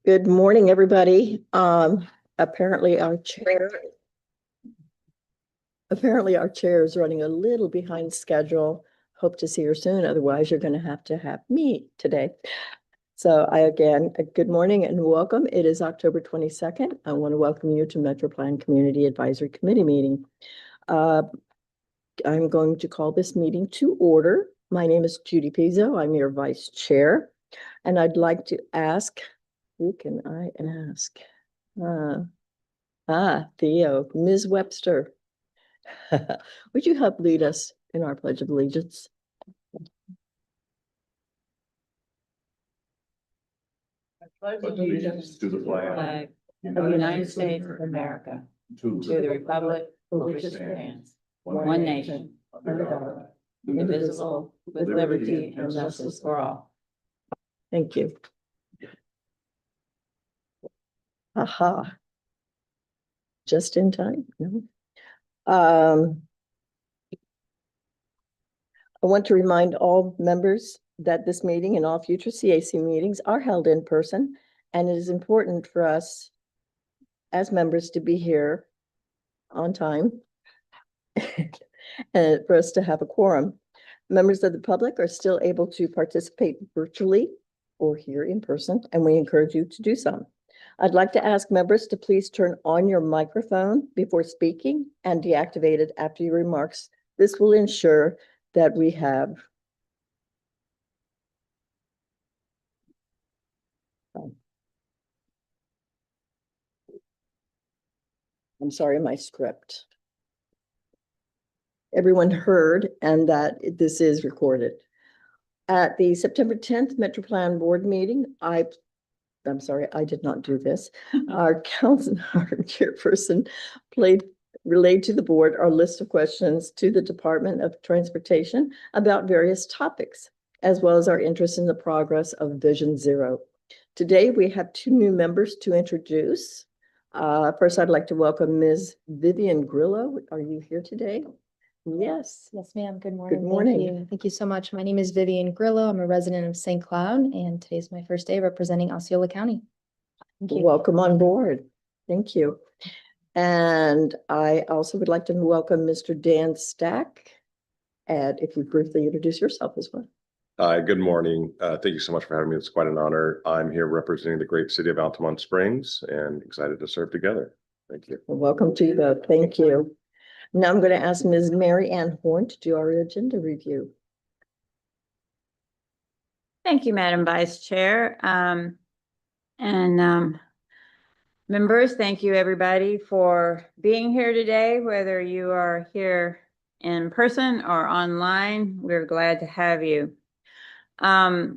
Good morning, everybody. Apparently our chair is running a little behind schedule. Hope to see her soon. Otherwise, you're going to have me today. So good morning and welcome. It is October 22nd. I want to welcome you to Metro Plan Community Advisory Committee meeting. I'm going to call this meeting to order. My name is Judy Pizzo. I'm your vice chair. And I'd like to ask, who can I ask? Theo, Ms. Webster. Would you help lead us in our Pledge of Allegiance? I pledge allegiance to the flag of the United States of America, to the republic for which it stands, one nation, under God, indivisible, with liberty and justice for all. Thank you. Aha. Just in time. No. I want to remind all members that this meeting and all future CAC meetings are held in person, and it is important for us as members to be here on time and for us to have a quorum. Members of the public are still able to participate virtually or here in person, and we encourage you to do so. I'd like to ask members to please turn on your microphone before speaking and deactivate it after your remarks. This will ensure that we have I'm sorry, my script. Everyone heard and that this is recorded. At the September 10th Metro Plan Board meeting, I'm sorry, I did not do this. Our chairperson relayed to the board our list of questions to the Department of Transportation about various topics, as well as our interest in the progress of Vision Zero. Today, we have two new members to introduce. First, I'd like to welcome Ms. Vivian Grillo. Are you here today? Yes. Yes, ma'am. Good morning. Good morning. Thank you. Thank you so much. My name is Vivian Grillo. I'm a resident of St. Cloud, and today's my first day representing Osceola County. Thank you. Welcome on board. Thank you. And I also would like to welcome Mr. Dan Stack. And if you briefly introduce yourself as well. Hi, good morning. Thank you so much for having me. It's quite an honor. I'm here representing the great city of Altamont Springs and excited to serve together. Thank you. Well, welcome to you both. Thank you. Now I'm going to ask Ms. Mary Ann Horn to do our agenda review. Thank you, Madam Vice Chair. Members, thank you everybody for being here today, whether you are here in person or online. We're glad to have you. I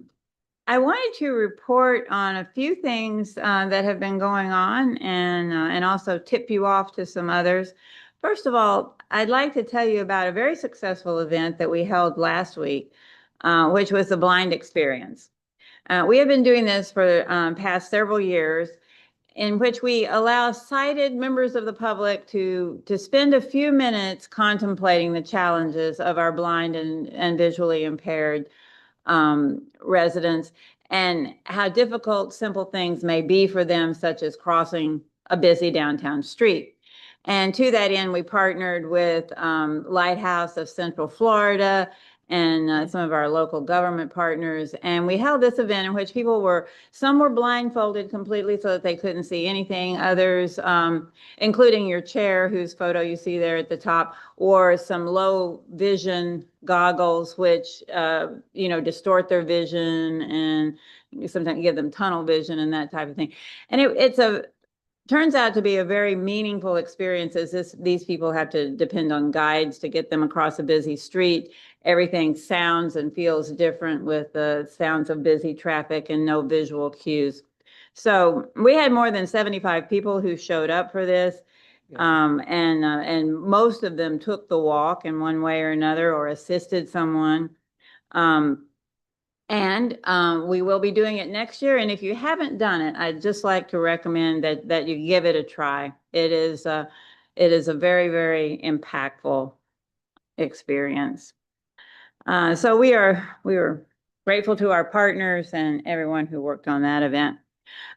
wanted to report on a few things that have been going on and also tip you off to some others. First of all, I'd like to tell you about a very successful event that we held last week, which was the Blind Experience. We have been doing this for past several years, in which we allow sighted members of the public to spend a few minutes contemplating the challenges of our blind and visually impaired residents and how difficult simple things may be for them, such as crossing a busy downtown street. And to that end, we partnered with Lighthouse of Central Florida and some of our local government partners. And we held this event in which some were blindfolded completely so that they couldn't see anything. Others, including your chair, whose photo you see there at the top, or some low vision goggles, which, distort their vision and sometimes give them tunnel vision and that type of thing. And turns out to be a very meaningful experience, as these people have to depend on guides to get them across a busy street. Everything sounds and feels different with the sounds of busy traffic and no visual cues. So we had more than 75 people who showed up for this. And most of them took the walk in one way or another or assisted someone. We will be doing it next year. And if you haven't done it, I'd just like to recommend that you give it a try. It is a very, very impactful experience. So we were Grateful to our partners and everyone who worked on that event.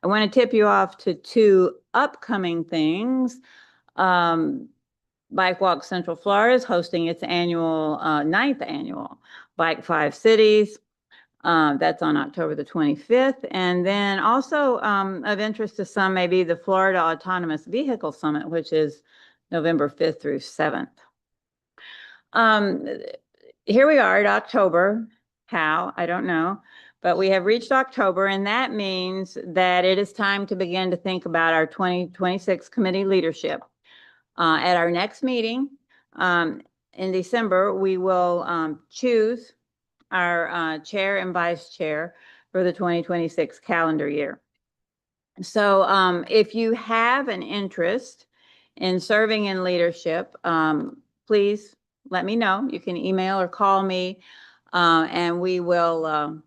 I want to tip you off to two upcoming things. Bike Walk Central Florida is hosting its annual, 9th annual Bike 5 Cities. That's on October the 25th. And then also of interest to some may be the Florida Autonomous Vehicle Summit, which is November 5th through 7th. Here we are at October. How? I don't know. But we have reached October, and that means that it is time to begin to think about our 2026 committee leadership. At our next meeting in December, we will choose our chair and vice chair for the 2026 calendar year. So if you have an interest in serving in leadership, please let me know. You can email or call me, and we will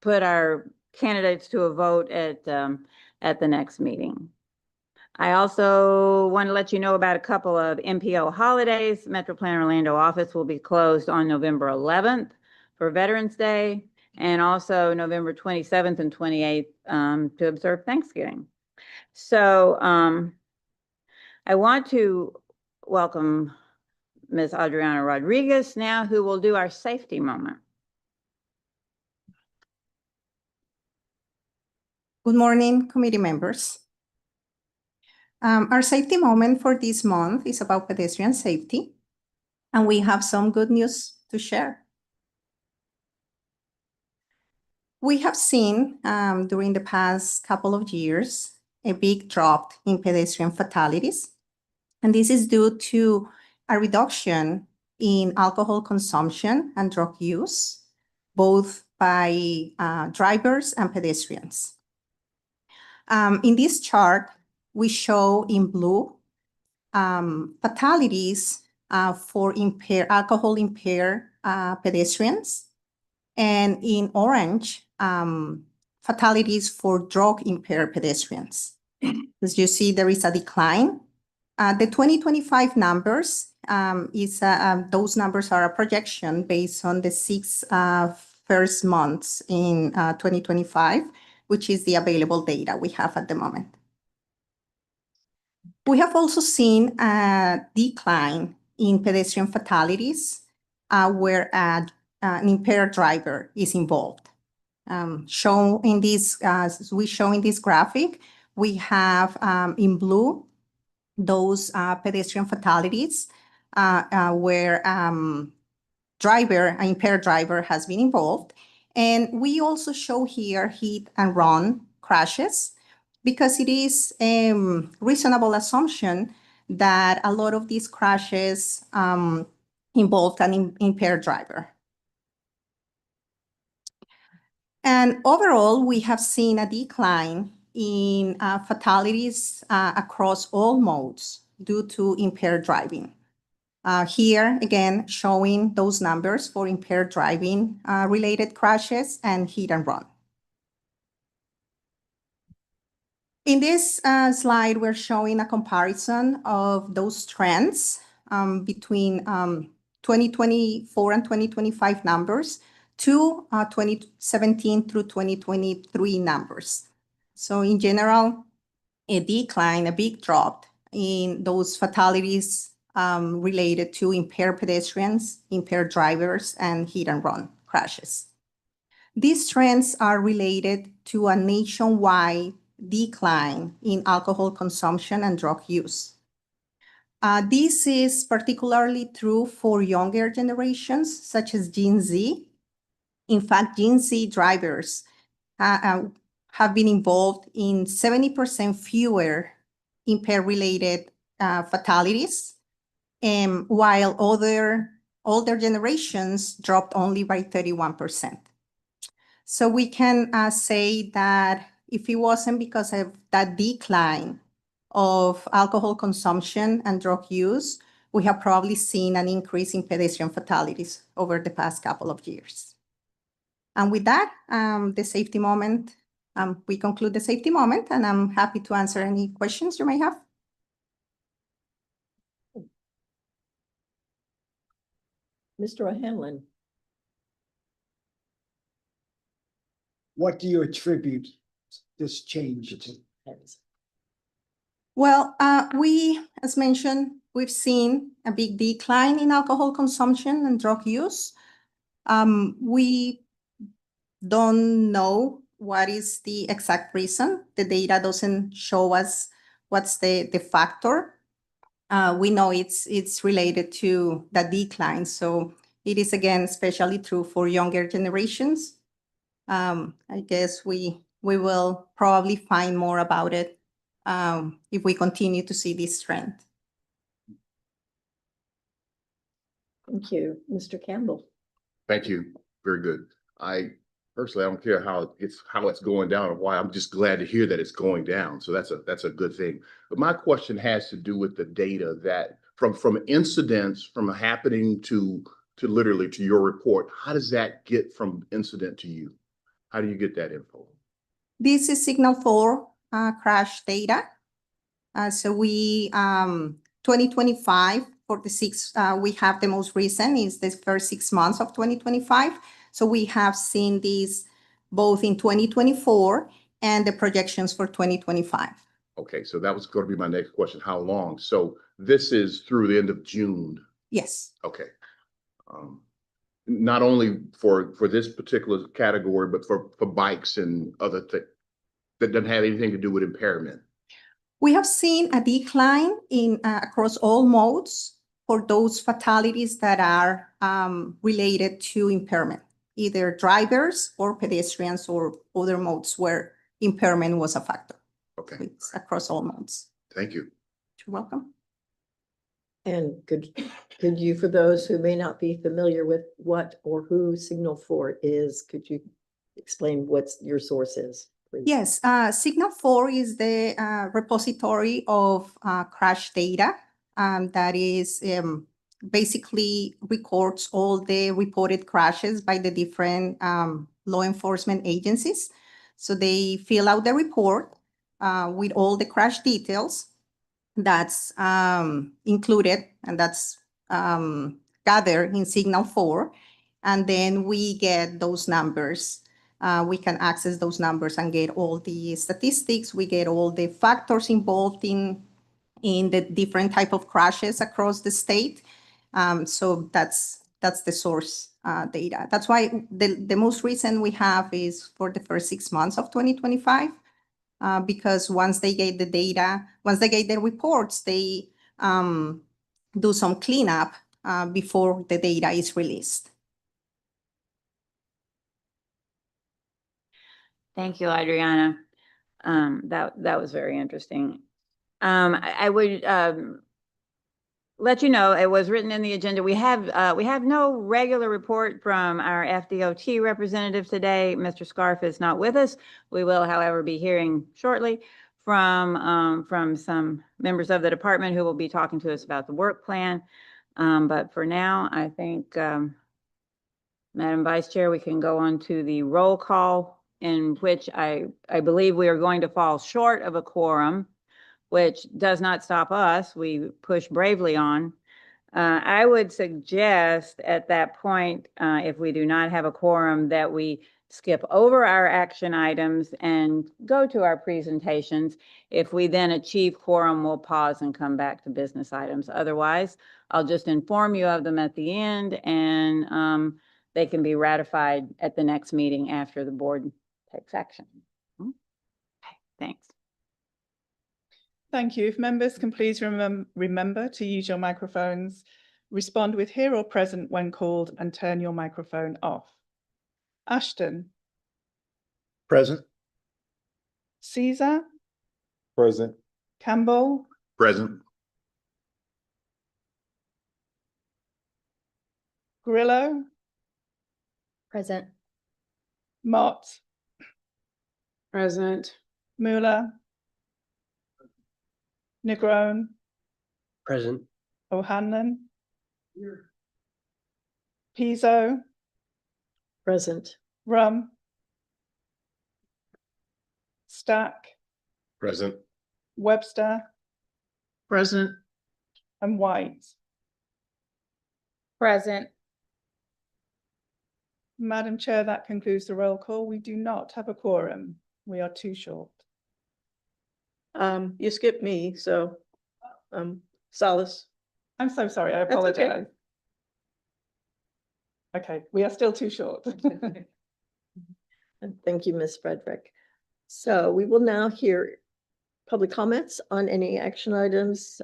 put our candidates to a vote at the next meeting. I also want to let you know about a couple of MPO holidays. Metro Plan Orlando office will be closed on November 11th for Veterans Day, and also November 27th and 28th to observe Thanksgiving. So I want to welcome Ms. Adriana Rodriguez now, who will do our safety moment. Good morning, committee members. Our safety moment for this month is about pedestrian safety, and we have some good news to share. We have seen during the past couple of years a big drop in pedestrian fatalities, and this is due to a reduction in alcohol consumption and drug use, both by drivers and pedestrians. In this chart, we show in blue fatalities for alcohol-impaired pedestrians, and in orange, fatalities for drug-impaired pedestrians. As you see, there is a decline. The 2025 numbers, those numbers are a projection based on the 6 first months in 2025, which is the available data we have at the moment. We have also seen a decline in pedestrian fatalities where an impaired driver is involved. Shown in this, as we show in this graphic, we have in blue those pedestrian fatalities where an impaired driver has been involved. And we also show here hit and run crashes, because it is a reasonable assumption that a lot of these crashes involved an impaired driver. And overall, we have seen a decline in fatalities across all modes due to impaired driving. Here, again, showing those numbers for impaired driving related crashes and hit and run. In this slide, we're showing a comparison of those trends between 2024 and 2025 numbers to 2017 through 2023 numbers. So in general, a decline, a big drop in those fatalities related to impaired pedestrians, impaired drivers, and hit and run crashes. These trends are related to a nationwide decline in alcohol consumption and drug use. This is particularly true for younger generations, such as Gen Z. In fact, Gen Z drivers have been involved in 70% fewer impaired-related fatalities, while older generations dropped only by 31%. So we can say that if it wasn't because of that decline of alcohol consumption and drug use, we have probably seen an increase in pedestrian fatalities over the past couple of years. And with that, the safety moment, we conclude the safety moment, and I'm happy to answer any questions you may have. Mr. O'Hanlon. what do you attribute this change to? Well, as mentioned, we've seen a big decline in alcohol consumption and drug use. We don't know what is the exact reason. The data doesn't show us what's the factor. We know it's related to the decline. So it is, again, especially true for younger generations. I guess we will probably find more about it if we continue to see this trend. Thank you. Mr. Campbell. Thank you. Very good. Personally, I don't care how it's going down or why. I'm just glad to hear that it's going down. So that's a good thing. But my question has to do with the data that from incidents from happening to literally to your report. How does that get from incident to you? How do you get that info? This is Signal 4 crash data. So we 2025 for the we have the most recent is the first 6 months of 2025. So we have seen these both in 2024 and the projections for 2025. Okay, so that was going to be my next question. How long? So this is through the end of June. Yes. Okay. Not only for this particular category, but for bikes and other things that doesn't have anything to do with impairment. We have seen a decline in across all modes for those fatalities that are related to impairment, either drivers or pedestrians or other modes where impairment was a factor. Okay. It's across all modes. Thank you. You're welcome. And could you, for those who may not be familiar with what or who Signal 4 is, could you explain what your source is, please? Yes, Signal 4 is the repository of crash data that is basically records all the reported crashes by the different law enforcement agencies. So they fill out the report with all the crash details that's included and that's gathered in Signal 4. And then we get those numbers. We can access those numbers and get all the statistics. We get all the factors involved in the different type of crashes across the state. So that's the source data. That's why the most recent we have is for the first 6 months of 2025, because once they get the data, once they get the reports, they do some cleanup before the data is released. Thank you, Adriana. That was very interesting. I would let you know it was written in the agenda. We have no regular report from our FDOT representative today. Mr. Scarf is not with us. We will, however, be hearing shortly from some members of the department who will be talking to us about the work plan. But for now, I think, Madam Vice Chair, we can go on to the roll call, in which I believe we are going to fall short of a quorum, which does not stop us. We push bravely on. I would suggest at that point, if we do not have a quorum, that we skip over our action items and go to our presentations. If we then achieve quorum, we'll pause and come back to business items. Otherwise, I'll just inform you of them at the end, and they can be ratified at the next meeting after the board takes action. Okay, thanks. Thank you. If members can please remember to use your microphones, respond with here or present when called, and turn your microphone off. Ashton. Present. Caesar. Present. Campbell. Present. Grillo. Present. Mott. Present. Mueller. Negron. Present. O'Hanlon. Pizzo. Present. Rum. Stack. Present. Webster. Present. And White. Present. Madam Chair, that concludes the roll call. We do not have a quorum. We are too short. You skipped me, so, Solace. I'm so sorry, I That's okay. apologize. Okay, we are still too short. And thank you, Ms. Frederick. So we will now hear public comments on any action items.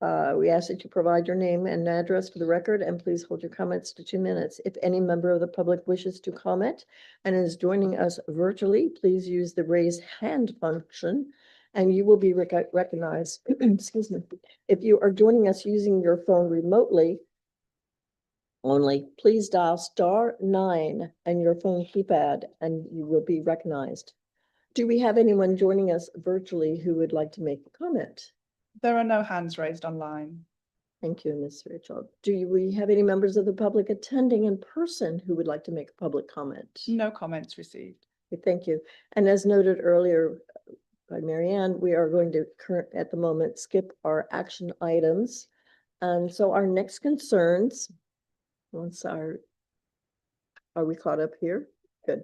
We ask that you provide your name and address for the record, and please hold your comments to 2 minutes. If any member of the public wishes to comment and is joining us virtually, please use the raise hand function and you will be recognized. Excuse me. If you are joining us using your phone remotely only, please dial *9 and your phone keypad and you will be recognized. Do we have anyone joining us virtually who would like to make a comment? There are no hands raised online. Thank you, Ms. Rachel. We have any members of the public attending in person who would like to make a public comment? No comments received. Okay, thank you. And as noted earlier by Marianne, we are going to at the moment skip our action items. And so our next concerns, are we caught up here? Good.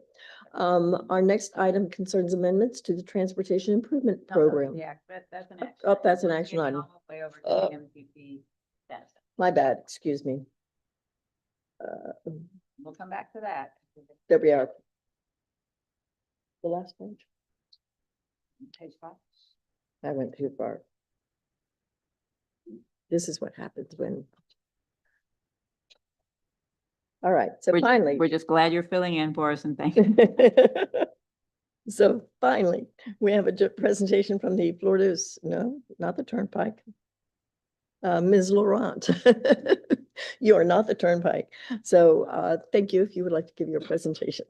Our next item concerns amendments to the Transportation Improvement Program. Yeah, that's an action. Oh, that's an We're action getting item. all the way over to Oh. the MPP status. My bad, excuse me. We'll come back to that. There we are. The last page. Page 5. I went too far. This is what happens when. All right, so finally. We're just glad you're filling in for us and thank you. So finally, we have a presentation from the Florida's, no, not the Turnpike. Ms. Laurent, you are not the Turnpike. So thank you if you would like to give your presentation.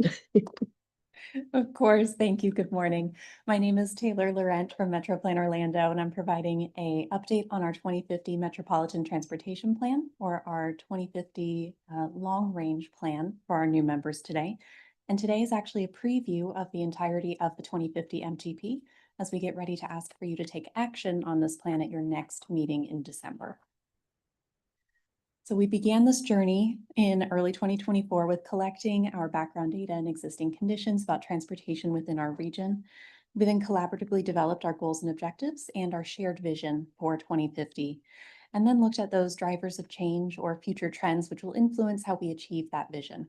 Of course. Thank you. Good morning. My name is Taylor Laurent from MetroPlan Orlando, and I'm providing an update on our 2050 Metropolitan Transportation Plan, or our 2050 Long Range Plan for our new members today. And today is actually a preview of the entirety of the 2050 MTP as we get ready to ask for you to take action on this plan at your next meeting in December. So we began this journey in early 2024 with collecting our background data and existing conditions about transportation within our region. We then collaboratively developed our goals and objectives and our shared vision for 2050, and then looked at those drivers of change or future trends which will influence how we achieve that vision.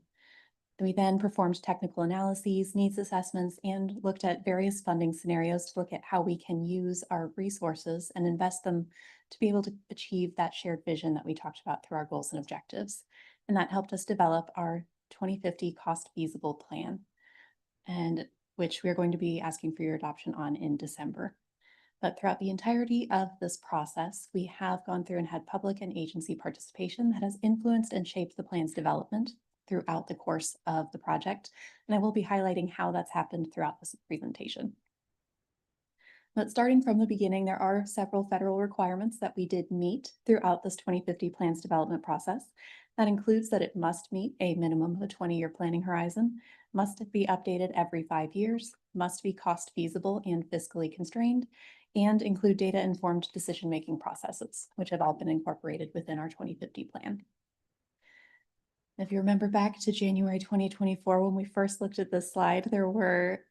We then performed technical analyses, needs assessments, and looked at various funding scenarios to look at how we can use our resources and invest them to be able to achieve that shared vision that we talked about through our goals and objectives. And that helped us develop our 2050 cost feasible plan, and which we're going to be asking for your adoption on in December. But throughout the entirety of this process, we have gone through and had public and agency participation that has influenced and shaped the plan's development throughout the course of the project. And I will be highlighting how that's happened throughout this presentation. But starting from the beginning, there are several federal requirements that we did meet throughout this 2050 plan's development process. That includes that it must meet a minimum of a 20-year planning horizon, must be updated every 5 years, must be cost feasible and fiscally constrained, and include data-informed decision-making processes, which have all been incorporated within our 2050 plan. If you remember back to January 2024, when we first looked at this slide, there were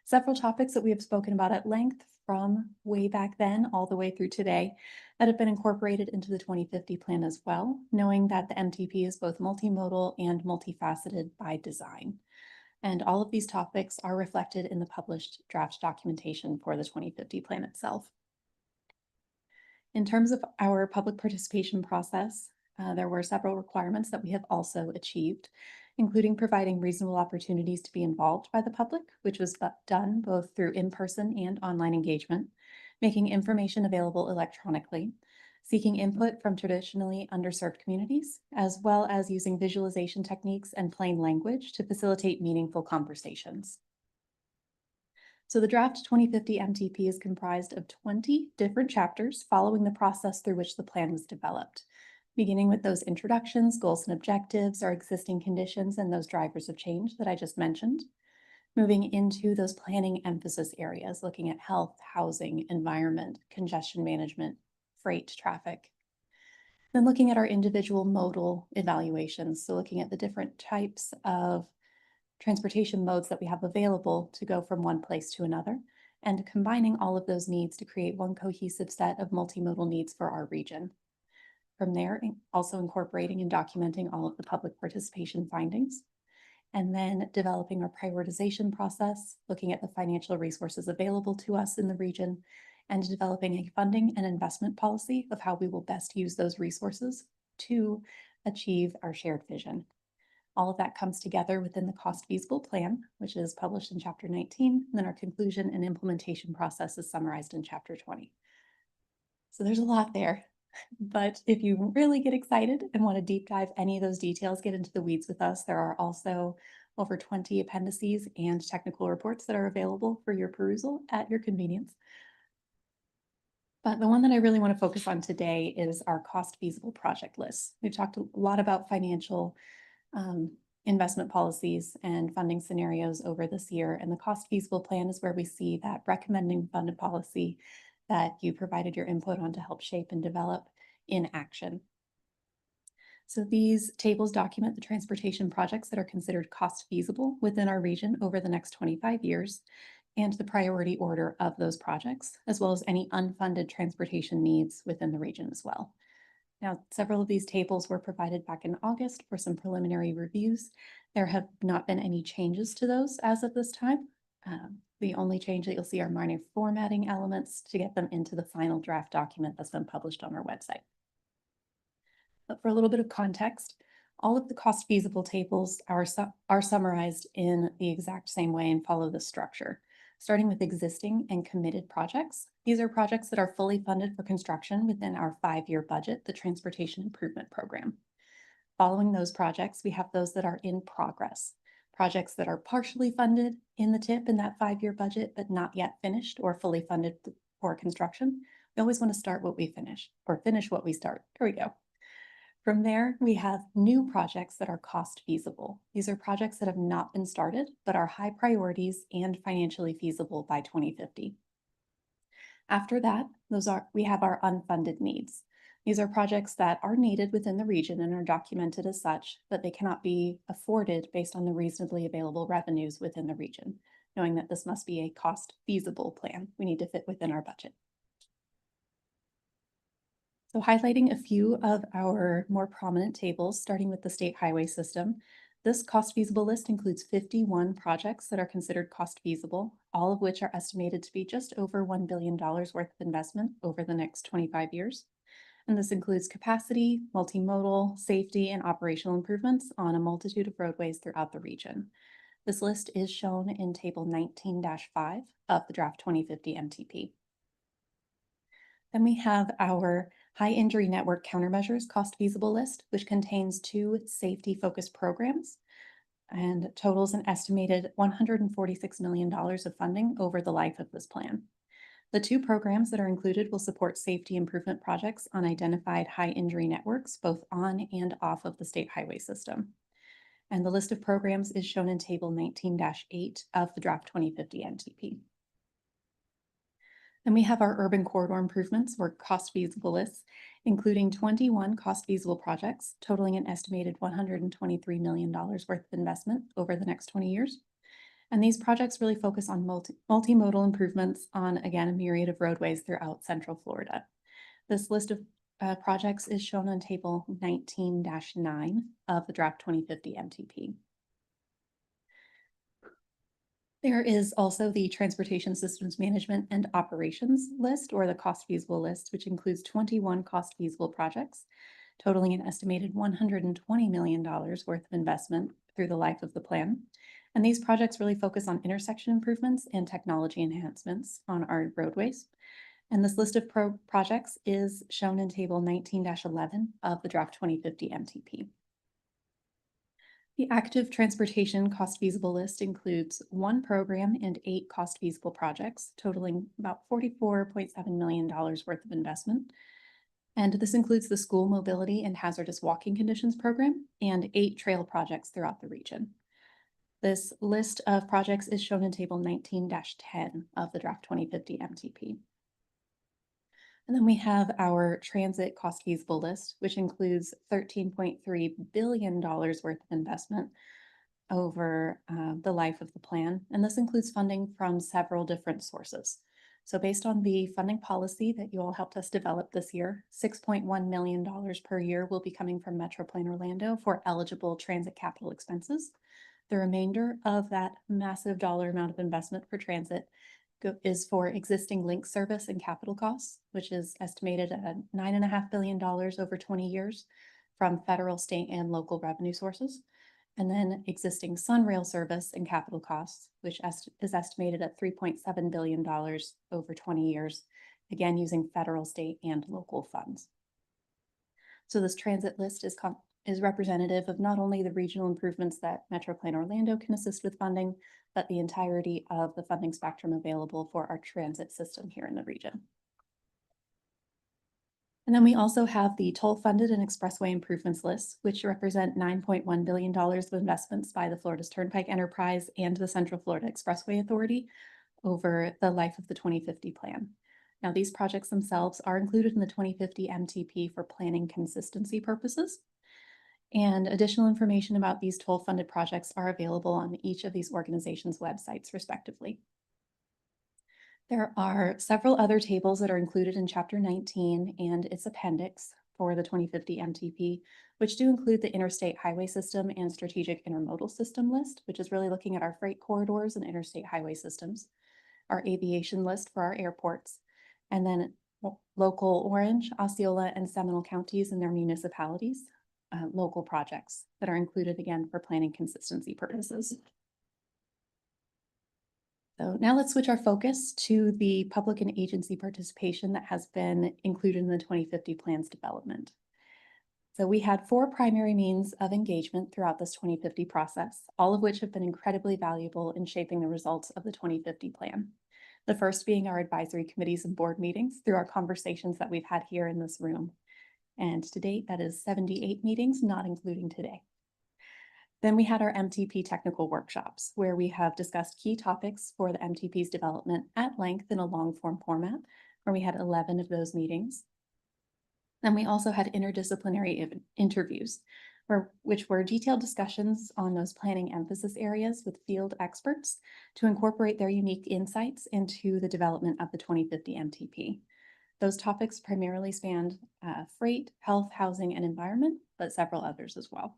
several topics that we have spoken about at length from way back then all the way through today that have been incorporated into the 2050 plan as well, knowing that the MTP is both multimodal and multifaceted by design. And all of these topics are reflected in the published draft documentation for the 2050 plan itself. In terms of our public participation process, there were several requirements that we have also achieved, including providing reasonable opportunities to be involved by the public, which was done both through in-person and online engagement, making information available electronically, seeking input from traditionally underserved communities, as well as using visualization techniques and plain language to facilitate meaningful conversations. So the draft 2050 MTP is comprised of 20 different chapters following the process through which the plan was developed, beginning with those introductions, goals and objectives, our existing conditions, and those drivers of change that I just mentioned, moving into those planning emphasis areas, looking at health, housing, environment, congestion management, freight, traffic. Then looking at our individual modal evaluations, so looking at the different types of transportation modes that we have available to go from one place to another, and combining all of those needs to create one cohesive set of multimodal needs for our region. From there, also incorporating and documenting all of the public participation findings, and then developing our prioritization process, looking at the financial resources available to us in the region, and developing a funding and investment policy of how we will best use those resources to achieve our shared vision. All of that comes together within the cost feasible plan, which is published in Chapter 19, and then our conclusion and implementation process is summarized in Chapter 20. So there's a lot there, but if you really get excited and want to deep dive any of those details, get into the weeds with us, there are also over 20 appendices and technical reports that are available for your perusal at your convenience. But the one that I really want to focus on today is our cost feasible project list. We've talked a lot about financial investment policies and funding scenarios over this year, and the cost feasible plan is where we see that recommending funded policy that you provided your input on to help shape and develop in action. So these tables document the transportation projects that are considered cost feasible within our region over the next 25 years and the priority order of those projects, as well as any unfunded transportation needs within the region as well. Now, several of these tables were provided back in August for some preliminary reviews. There have not been any changes to those as of this time. The only change that you'll see are minor formatting elements to get them into the final draft document that's been published on our website. But for a little bit of context, all of the cost feasible tables are summarized in the exact same way and follow this structure. Starting with existing and committed projects. These are projects that are fully funded for construction within our 5-year budget, the Transportation Improvement Program. Following those projects, we have those that are in progress. Projects that are partially funded in the TIP in that 5-year budget, but not yet finished or fully funded for construction. We always want to start what we finish or finish what we start. Here we go. From there, we have new projects that are cost feasible. These are projects that have not been started, but are high priorities and financially feasible by 2050. After that, we have our unfunded needs. These are projects that are needed within the region and are documented as such, but they cannot be afforded based on the reasonably available revenues within the region, knowing that this must be a cost feasible plan. We need to fit within our budget. So highlighting a few of our more prominent tables, starting with the state highway system, this cost feasible list includes 51 projects that are considered cost feasible, all of which are estimated to be just over $1 billion worth of investment over the next 25 years. And this includes capacity, multimodal, safety, and operational improvements on a multitude of roadways throughout the region. This list is shown in Table 19-5 of the Draft 2050 MTP. Then we have our High Injury Network Countermeasures Cost Feasible List, which contains 2 safety-focused programs and totals an estimated $146 million of funding over the life of this plan. The 2 programs that are included will support safety improvement projects on identified high injury networks, both on and off of the state highway system. And the list of programs is shown in Table 19-8 of the Draft 2050 MTP. Then we have our urban corridor improvements or cost feasible lists, including 21 cost feasible projects totaling an estimated $123 million worth of investment over the next 20 years. And these projects really focus on multimodal improvements on, again, a myriad of roadways throughout Central Florida. This list of projects is shown on Table 19-9 of the Draft 2050 MTP. There is also the Transportation Systems Management and Operations list, or the cost feasible list, which includes 21 cost feasible projects, totaling an estimated $120 million worth of investment through the life of the plan. And these projects really focus on intersection improvements and technology enhancements on our roadways. And this list of projects is shown in Table 19-11 of the Draft 2050 MTP. The active transportation cost feasible list includes 1 program and 8 cost feasible projects, totaling about $44.7 million worth of investment. And this includes the School Mobility and Hazardous Walking Conditions Program and 8 trail projects throughout the region. This list of projects is shown in Table 19-10 of the Draft 2050 MTP. And then we have our transit cost feasible list, which includes $13.3 billion worth of investment over the life of the plan. And this includes funding from several different sources. So based on the funding policy that you all helped us develop this year, $6.1 million per year will be coming from MetroPlan Orlando for eligible transit capital expenses. The remainder of that massive dollar amount of investment for transit is for existing link service and capital costs, which is estimated at $9.5 billion over 20 years from federal, state, and local revenue sources. And then existing Sunrail service and capital costs, which is estimated at $3.7 billion over 20 years, again, using federal, state, and local funds. So this transit list is representative of not only the regional improvements that MetroPlan Orlando can assist with funding, but the entirety of the funding spectrum available for our transit system here in the region. And then we also have the toll-funded and expressway improvements list, which represent $9.1 billion of investments by the Florida's Turnpike Enterprise and the Central Florida Expressway Authority over the life of the 2050 plan. Now, these projects themselves are included in the 2050 MTP for planning consistency purposes. And additional information about these toll-funded projects are available on each of these organizations' websites, respectively. There are several other tables that are included in Chapter 19 and its appendix for the 2050 MTP, which do include the interstate highway system and strategic intermodal system list, which is really looking at our freight corridors and interstate highway systems, our aviation list for our airports, and then local Orange, Osceola, and Seminole counties and their municipalities, local projects that are included again for planning consistency purposes. So now let's switch our focus to the public and agency participation that has been included in the 2050 plan's development. So we had 4 primary means of engagement throughout this 2050 process, all of which have been incredibly valuable in shaping the results of the 2050 plan. The first being our advisory committees and board meetings through our conversations that we've had here in this room. And to date, that is 78 meetings, not including today. Then we had our MTP technical workshops, where we have discussed key topics for the MTP's development at length in a long-form format, where we had 11 of those meetings. Then we also had interdisciplinary interviews, which were detailed discussions on those planning emphasis areas with field experts to incorporate their unique insights into the development of the 2050 MTP. Those topics primarily spanned freight, health, housing, and environment, but several others as well.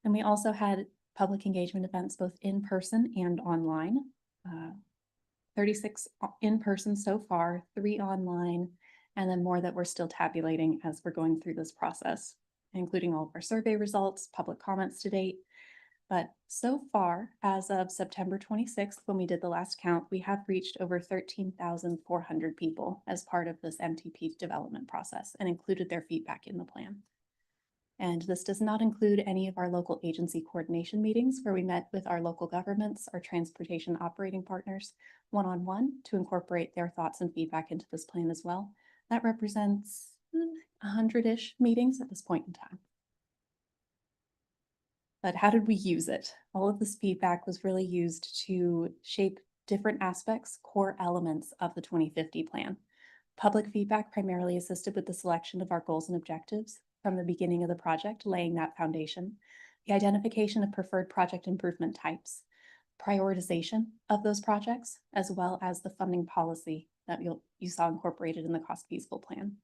And we also had public engagement events both in person and online. 36 in person so far, 3 online, and then more that we're still tabulating as we're going through this process, including all of our survey results, public comments to date. But so far, as of September 26th, when we did the last count, we have reached over 13,400 people as part of this MTP development process and included their feedback in the plan. And this does not include any of our local agency coordination meetings where we met with our local governments, our transportation operating partners, one-on-one to incorporate their thoughts and feedback into this plan as well. That represents 100-ish meetings at this point in time. But how did we use it? All of this feedback was really used to shape different aspects, core elements of the 2050 plan. Public feedback primarily assisted with the selection of our goals and objectives from the beginning of the project, laying that foundation, the identification of preferred project improvement types, prioritization of those projects, as well as the funding policy that you saw incorporated in the cost feasible plan.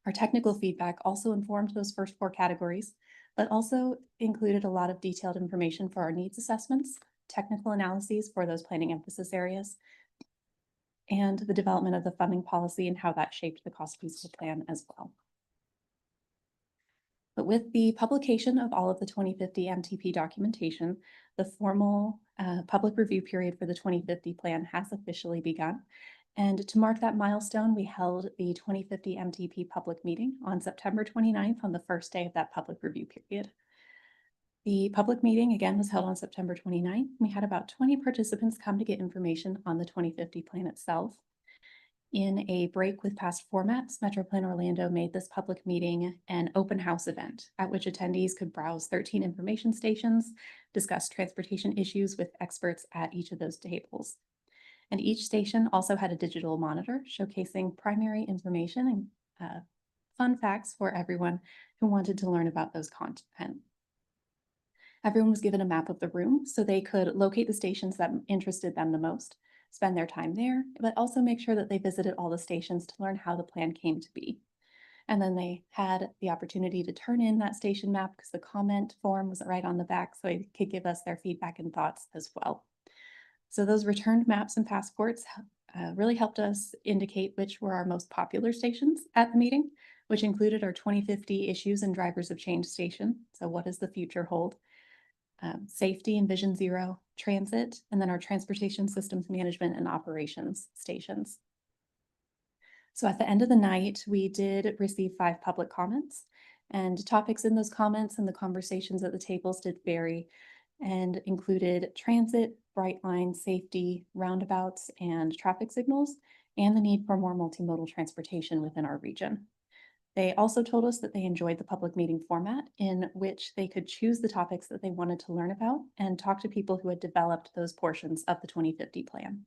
Our technical feedback also informed those first 4 categories, but also included a lot of detailed information for our needs assessments, technical analyses for those planning emphasis areas, and the development of the funding policy and how that shaped the cost feasible plan as well. But with the publication of all of the 2050 MTP documentation, the formal public review period for the 2050 plan has officially begun. And to mark that milestone, we held the 2050 MTP public meeting on September 29th on the first day of that public review period. The public meeting, again, was held on September 29th. We had about 20 participants come to get information on the 2050 plan itself. In a break with past formats, MetroPlan Orlando made this public meeting an open house event at which attendees could browse 13 information stations, discuss transportation issues with experts at each of those tables. And each station also had a digital monitor showcasing primary information and fun facts for everyone who wanted to learn about those content. Everyone was given a map of the room so they could locate the stations that interested them the most, spend their time there, but also make sure that they visited all the stations to learn how the plan came to be. And then they had the opportunity to turn in that station map because the comment form was right on the back, so they could give us their feedback and thoughts as well. So those returned maps and passports really helped us indicate which were our most popular stations at the meeting, which included our 2050 issues and drivers of change station. So what does the future hold? Safety and Vision Zero, transit, and then our transportation systems management and operations stations. So at the end of the night, we did receive 5 public comments, and topics in those comments and the conversations at the tables did vary and included transit, bright line, safety, roundabouts, and traffic signals, and the need for more multimodal transportation within our region. They also told us that they enjoyed the public meeting format in which they could choose the topics that they wanted to learn about and talk to people who had developed those portions of the 2050 plan.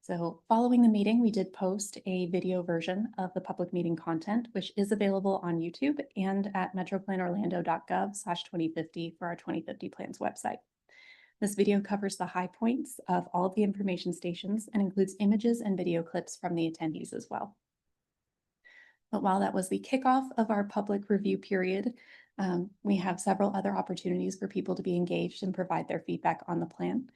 So following the meeting, we did post a video version of the public meeting content, which is available on YouTube and at metroplanorlando.gov/2050 for our 2050 plans website. This video covers the high points of all of the information stations and includes images and video clips from the attendees as well. But while that was the kickoff of our public review period, we have several other opportunities for people to be engaged and provide their feedback on the plan.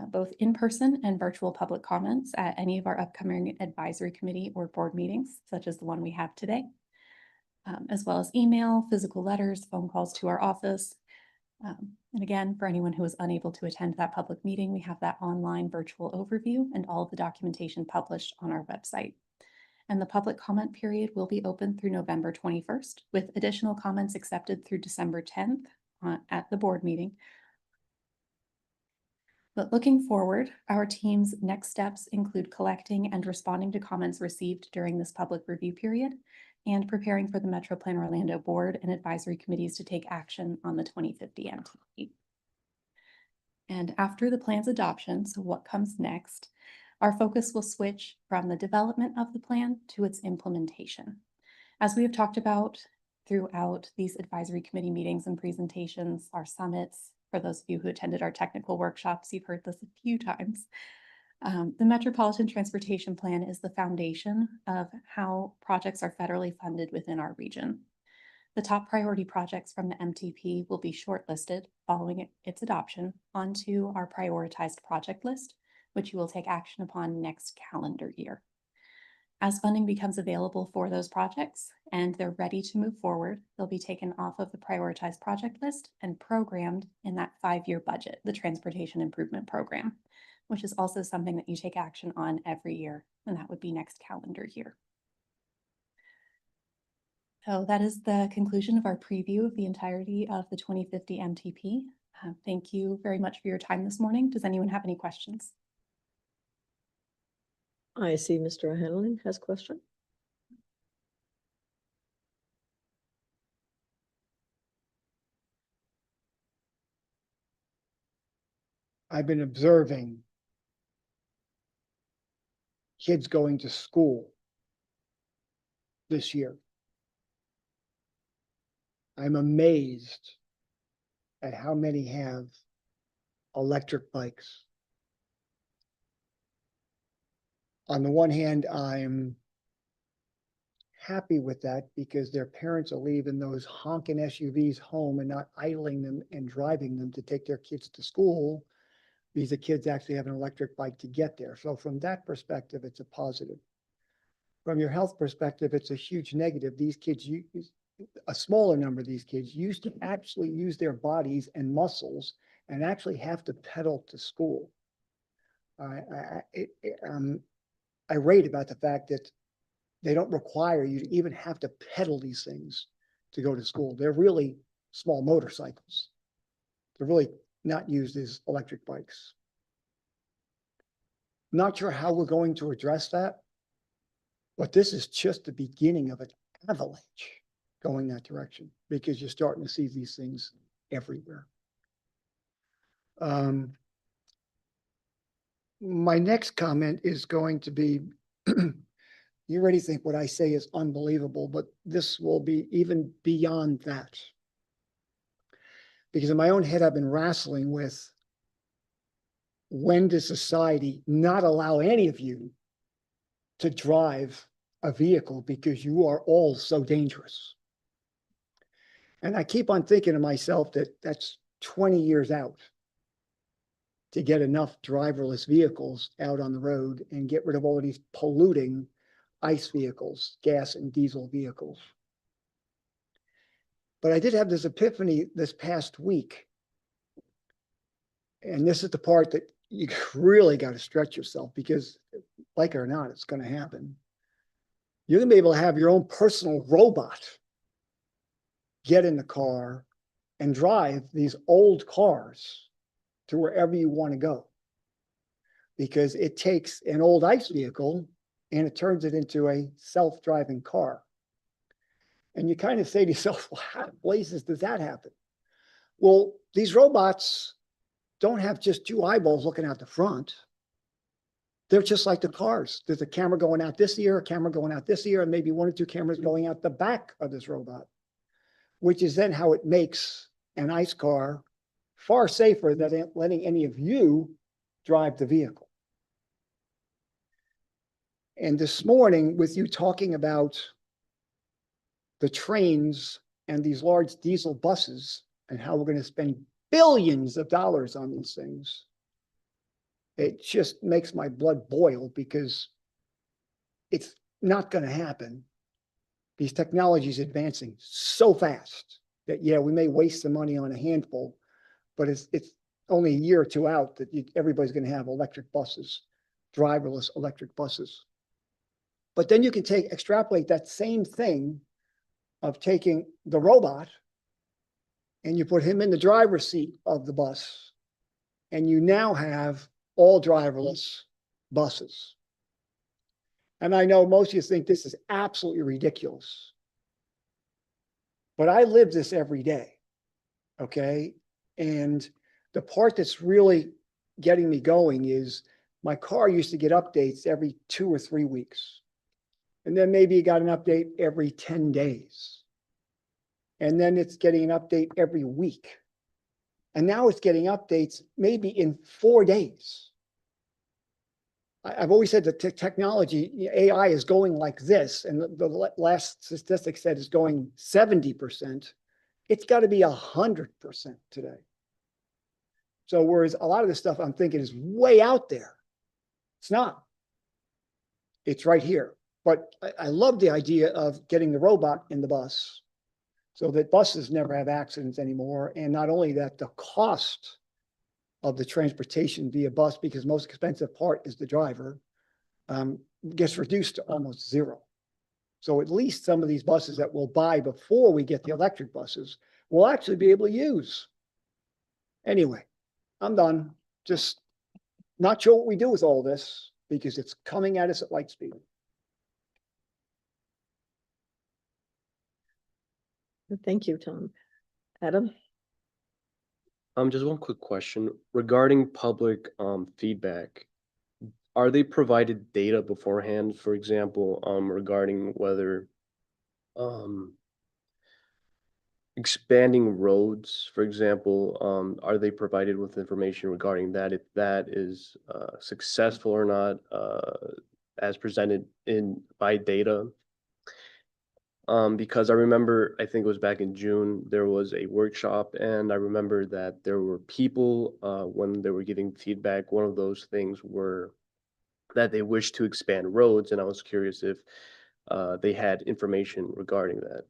Both in-person and virtual public comments at any of our upcoming advisory committee or board meetings, such as the one we have today, as well as email, physical letters, phone calls to our office. And again, for anyone who was unable to attend that public meeting, we have that online virtual overview and all of the documentation published on our website. And the public comment period will be open through November 21st, with additional comments accepted through December 10th at the board meeting. But looking forward, our team's next steps include collecting and responding to comments received during this public review period and preparing for the Metro Plan Orlando board and advisory committees to take action on the 2050 MTP. And after the plan's adoption, so what comes next, our focus will switch from the development of the plan to its implementation. As we have talked about throughout these advisory committee meetings and presentations, our summits, for those of you who attended our technical workshops, you've heard this a few times. The Metropolitan Transportation Plan is the foundation of how projects are federally funded within our region. The top priority projects from the MTP will be shortlisted following its adoption onto our prioritized project list, which you will take action upon next calendar year. As funding becomes available for those projects and they're ready to move forward, they'll be taken off of the prioritized project list and programmed in that 5-year budget, the Transportation Improvement Program, which is also something that you take action on every year, and that would be next calendar year. So that is the conclusion of our preview of the entirety of the 2050 MTP. Thank you very much for your time this morning. Does anyone have any questions? I see Mr. O'Hanlon has a question. I've been observing kids going to school this year. I'm amazed at how many have electric bikes. On the one hand, I'm happy with that because their parents are leaving those honking SUVs home and not idling them and driving them to take their kids to school. Because the kids actually have an electric bike to get there. So from that perspective, it's a positive. From your health perspective, it's a huge negative. These kids, a smaller number of these kids used to actually use their bodies and muscles and actually have to pedal to school. I rate about the fact that they don't require you to even have to pedal these things to go to school. They're really small motorcycles. They're really not used as electric bikes. Not sure how we're going to address that, but this is just the beginning of an avalanche going that direction because you're starting to see these things everywhere. My next comment is going to be, you already think what I say is unbelievable, but this will be even beyond that. Because in my own head, I've been wrestling with, when does society not allow any of you to drive a vehicle because you are all so dangerous? And I keep on thinking to myself that that's 20 years out to get enough driverless vehicles out on the road and get rid of all of these polluting ICE vehicles, gas and diesel vehicles. But I did have this epiphany this past week. And this is the part that you really got to stretch yourself, because like it or not, it's going to happen. You're going to be able to have your own personal robot get in the car and drive these old cars to wherever you want to go. Because it takes an old ICE vehicle and it turns it into a self-driving car. And you kind of say to yourself, well, how places does that happen? Well, these robots don't have just two eyeballs looking out the front. They're just like the cars. There's a camera going out this ear, a camera going out this ear, and maybe one or two cameras going out the back of this robot, which is then how it makes an ICE car far safer than letting any of you drive the vehicle. And this morning, with you talking about the trains and these large diesel buses and how we're going to spend billions of dollars on these things, it just makes my blood boil, because it's not going to happen. These technologies advancing so fast that, yeah, we may waste some money on a handful, but it's only a year or two out that everybody's going to have electric buses, driverless electric buses. But then you can extrapolate that same thing of taking the robot and you put him in the driver's seat of the bus, and you now have all driverless buses. And I know most of you think this is absolutely ridiculous, but I live this every day, okay? And the part that's really getting me going is, my car used to get updates every 2 or 3 weeks. And then maybe you got an update every 10 days. And then it's getting an update every week. And now it's getting updates maybe in 4 days. I've always said that technology, AI is going like this, and the last statistic said is going 70%. It's got to be 100% today. So whereas a lot of this stuff I'm thinking is way out there, it's not. It's right here. But I love the idea of getting the robot in the bus so that buses never have accidents anymore. And not only that, the cost of the transportation via bus, because most expensive part is the driver, gets reduced to almost zero. So at least some of these buses that we'll buy before we get the electric buses, we'll actually be able to use. Anyway, I'm done. Just not sure what we do with all this, because it's coming at us at light speed. Thank you, Tom. Adam? Just one quick question regarding public feedback. Are they provided data beforehand, for example, regarding whether expanding roads, for example, are they provided with information regarding that, if that is successful or not, as presented by data? Because I remember, I think it was back in June, there was a workshop, and I remember that there were people, when they were giving feedback, one of those things were that they wished to expand roads, and I was curious if they had information regarding that.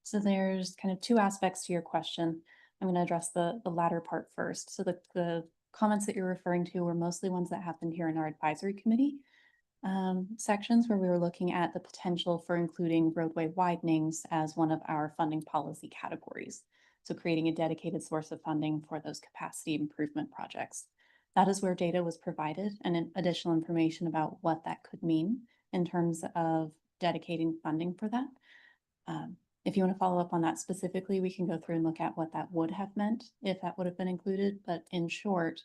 So there's kind of two aspects to your question. I'm going to address the latter part first. So the comments that you're referring to were mostly ones that happened here in our advisory committee sections, where we were looking at the potential for including roadway widenings as one of our funding policy categories. So creating a dedicated source of funding for those capacity improvement projects. That is where data was provided and additional information about what that could mean in terms of dedicating funding for that. If you want to follow up on that specifically, we can go through and look at what that would have meant if that would have been included. But in short,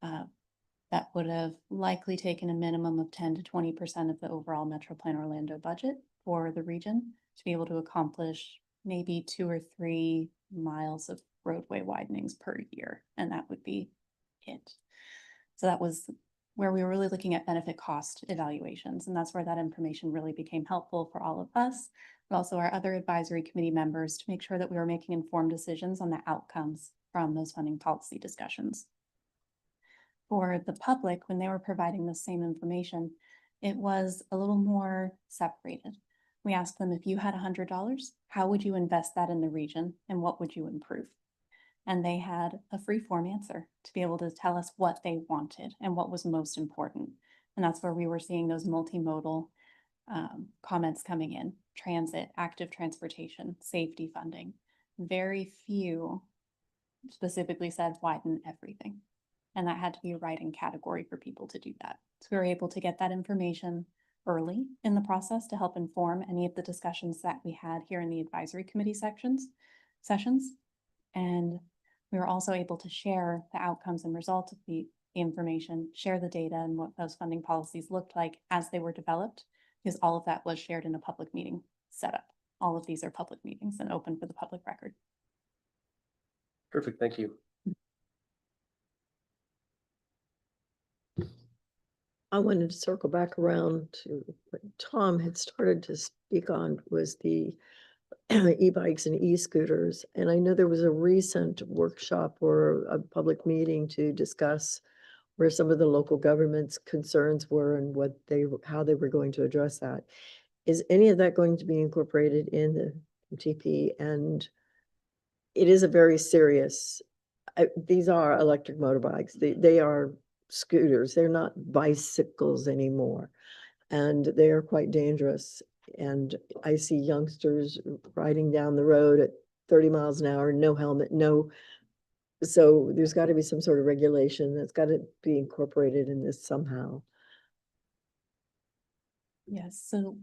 That would have likely taken a minimum of 10 to 20% of the overall Metro Plan Orlando budget for the region to be able to accomplish maybe 2 or 3 miles of roadway widenings per year, and that would be it. So that was where we were really looking at benefit cost evaluations, and that's where that information really became helpful for all of us, but also our other advisory committee members, to make sure that we were making informed decisions on the outcomes from those funding policy discussions. For the public, when they were providing the same information, it was a little more separated. We asked them, if you had $100, how would you invest that in the region and what would you improve? And they had a free form answer to be able to tell us what they wanted and what was most important. And that's where we were seeing those multimodal comments coming in: transit, active transportation, safety funding. Very few specifically said widen everything. And that had to be a writing category for people to do that. So we were able to get that information early in the process to help inform any of the discussions that we had here in the advisory committee sessions. And we were also able to share the outcomes and results of the information, share the data and what those funding policies looked like as they were developed, because all of that was shared in a public meeting setup. All of these are public meetings and open for the public record. Perfect, thank you. I wanted to circle back around to what Tom had started to speak on, was the e-bikes and e-scooters. And I know there was a recent workshop or a public meeting to discuss where some of the local government's concerns were and how they were going to address that. Is any of that going to be incorporated in the MTP? And it is a very serious, these are electric motorbikes. They are scooters. They're not bicycles anymore. And they are quite dangerous. And I see youngsters riding down the road at 30 miles an hour, no helmet, so there's got to be some sort of regulation that's got to be incorporated in this somehow. Yes, so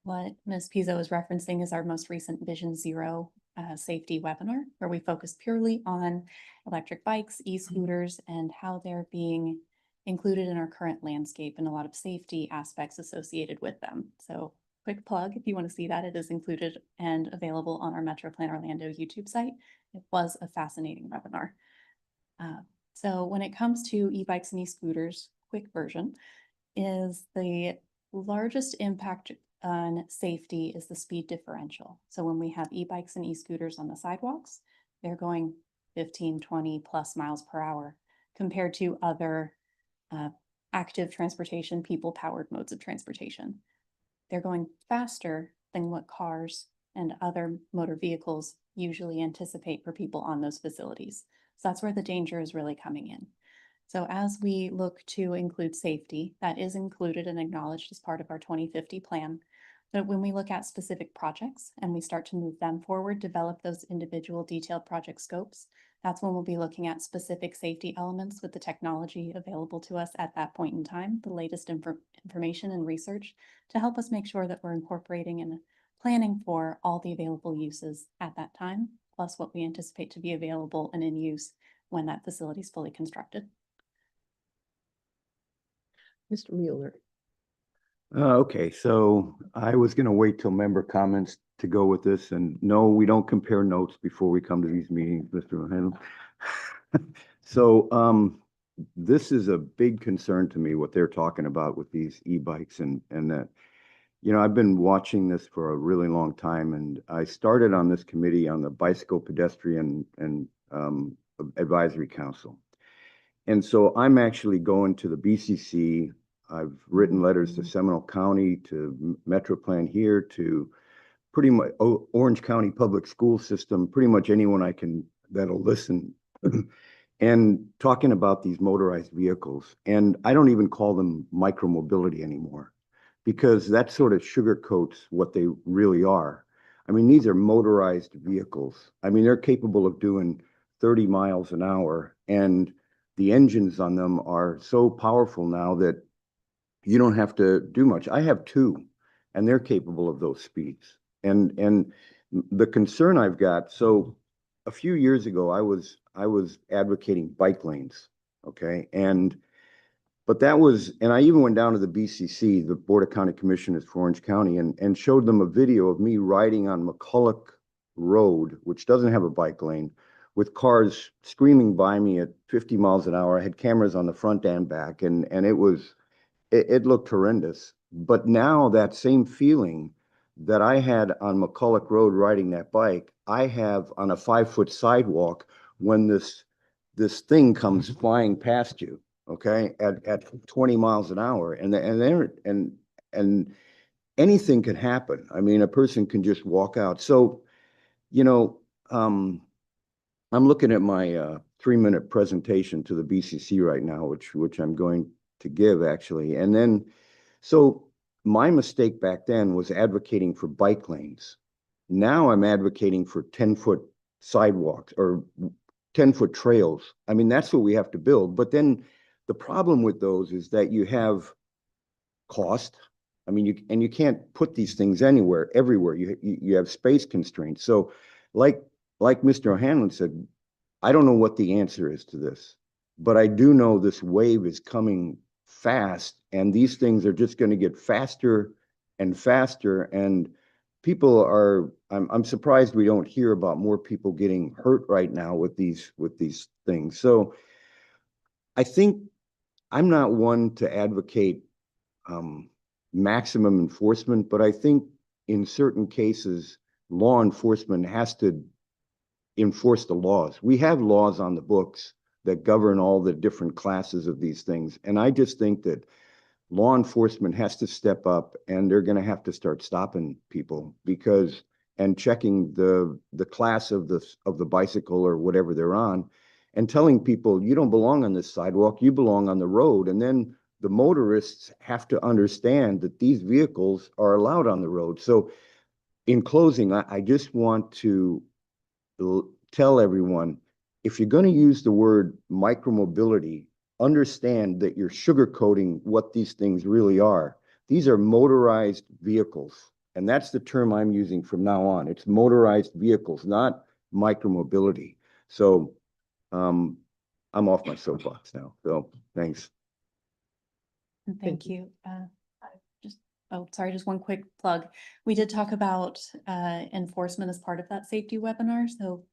what Ms. Pizzo is referencing is our most recent Vision Zero safety webinar, where we focus purely on electric bikes, e-scooters, and how they're being included in our current landscape and a lot of safety aspects associated with them. So quick plug, if you want to see that, it is included and available on our Metro Plan Orlando YouTube site. It was a fascinating webinar. So when it comes to e-bikes and e-scooters, quick version is the largest impact on safety is the speed differential. So when we have e-bikes and e-scooters on the sidewalks, they're going 15, 20 plus miles per hour compared to other active transportation, people-powered modes of transportation. They're going faster than what cars and other motor vehicles usually anticipate for people on those facilities. So that's where the danger is really coming in. So as we look to include safety, that is included and acknowledged as part of our 2050 plan. But when we look at specific projects and we start to move them forward, develop those individual detailed project scopes, that's when we'll be looking at specific safety elements with the technology available to us at that point in time, the latest information and research, to help us make sure that we're incorporating and planning for all the available uses at that time, plus what we anticipate to be available and in use when that facility is fully constructed. Mr. Mueller. Okay, so I was going to wait till member comments to go with this, and no, we don't compare notes before we come to these meetings, Mr. O'Hanlon. So this is a big concern to me, what they're talking about with these e-bikes and that, you know, I've been watching this for a really long time, and I started on this committee on the Bicycle Pedestrian and Advisory Council. And so I'm actually going to the BCC. I've written letters to Seminole County, to Metro Plan here, to pretty much Orange County Public School System, pretty much anyone I can that'll listen, and talking about these motorized vehicles. And I don't even call them micromobility anymore, because that sort of sugarcoats what they really are. I mean, these are motorized vehicles. I mean, they're capable of doing 30 miles an hour, and the engines on them are so powerful now that you don't have to do much. I have two, and they're capable of those speeds. And the concern I've got, so a few years ago, I was advocating bike lanes okay? But that was, and I even went down to the BCC, the Board of County Commissioners for Orange County, and showed them a video of me riding on McCulloch Road, which doesn't have a bike lane, with cars screaming by me at 50 miles an hour. I had cameras on the front and back, and it looked horrendous. But now that same feeling that I had on McCulloch Road riding that bike, I have on a 5-foot sidewalk when this thing comes flying past you, okay, at 20 miles an hour, and anything can happen. I mean, a person can just walk out. So, you know, I'm looking at my 3-minute presentation to the BCC right now, which I'm going to give actually, and then so my mistake back then was advocating for bike lanes. Now I'm advocating for 10-foot sidewalks or 10-foot trails. I mean, that's what we have to build. But then the problem with those is that you have cost. I mean, you can't put these things everywhere. You have space constraints. So like Mr. O'Hanlon said, I don't know what the answer is to this, but I do know this wave is coming fast, and these things are just going to get faster and faster. And I'm surprised we don't hear about more people getting hurt right now with these things. So I think I'm not one to advocate maximum enforcement, but I think in certain cases, law enforcement has to enforce the laws. We have laws on the books that govern all the different classes of these things. And I just think that law enforcement has to step up, and they're going to have to start stopping people and checking the class of the bicycle or whatever they're on, and telling people, you don't belong on this sidewalk, you belong on the road. And then the motorists have to understand that these vehicles are allowed on the road. So in closing, I just want to tell everyone, if you're going to use the word micromobility, understand that you're sugarcoating what these things really are. These are motorized vehicles, and that's the term I'm using from now on. It's motorized vehicles, not micromobility. So I'm off my soapbox now. So thanks. Thank you. Just one quick plug. We did talk about enforcement as part of that safety webinar. So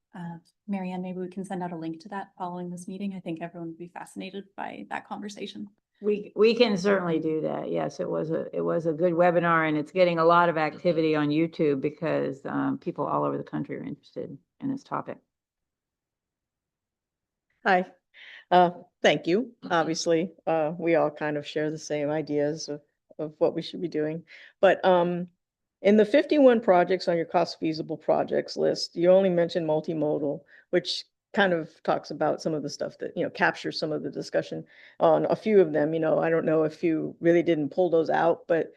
Marianne, maybe we can send out a link to that following this meeting. I think everyone would be fascinated by that conversation. We can certainly do that. Yes, it was a good webinar, and it's getting a lot of activity on YouTube because people all over the country are interested in this topic. Hi, thank you. Obviously, we all kind of share the same ideas of what we should be doing. But in the 51 projects on your cost feasible projects list, you only mentioned multimodal, which kind of talks about some of the stuff that, captures some of the discussion on a few of them. I don't know if you really didn't pull those out, but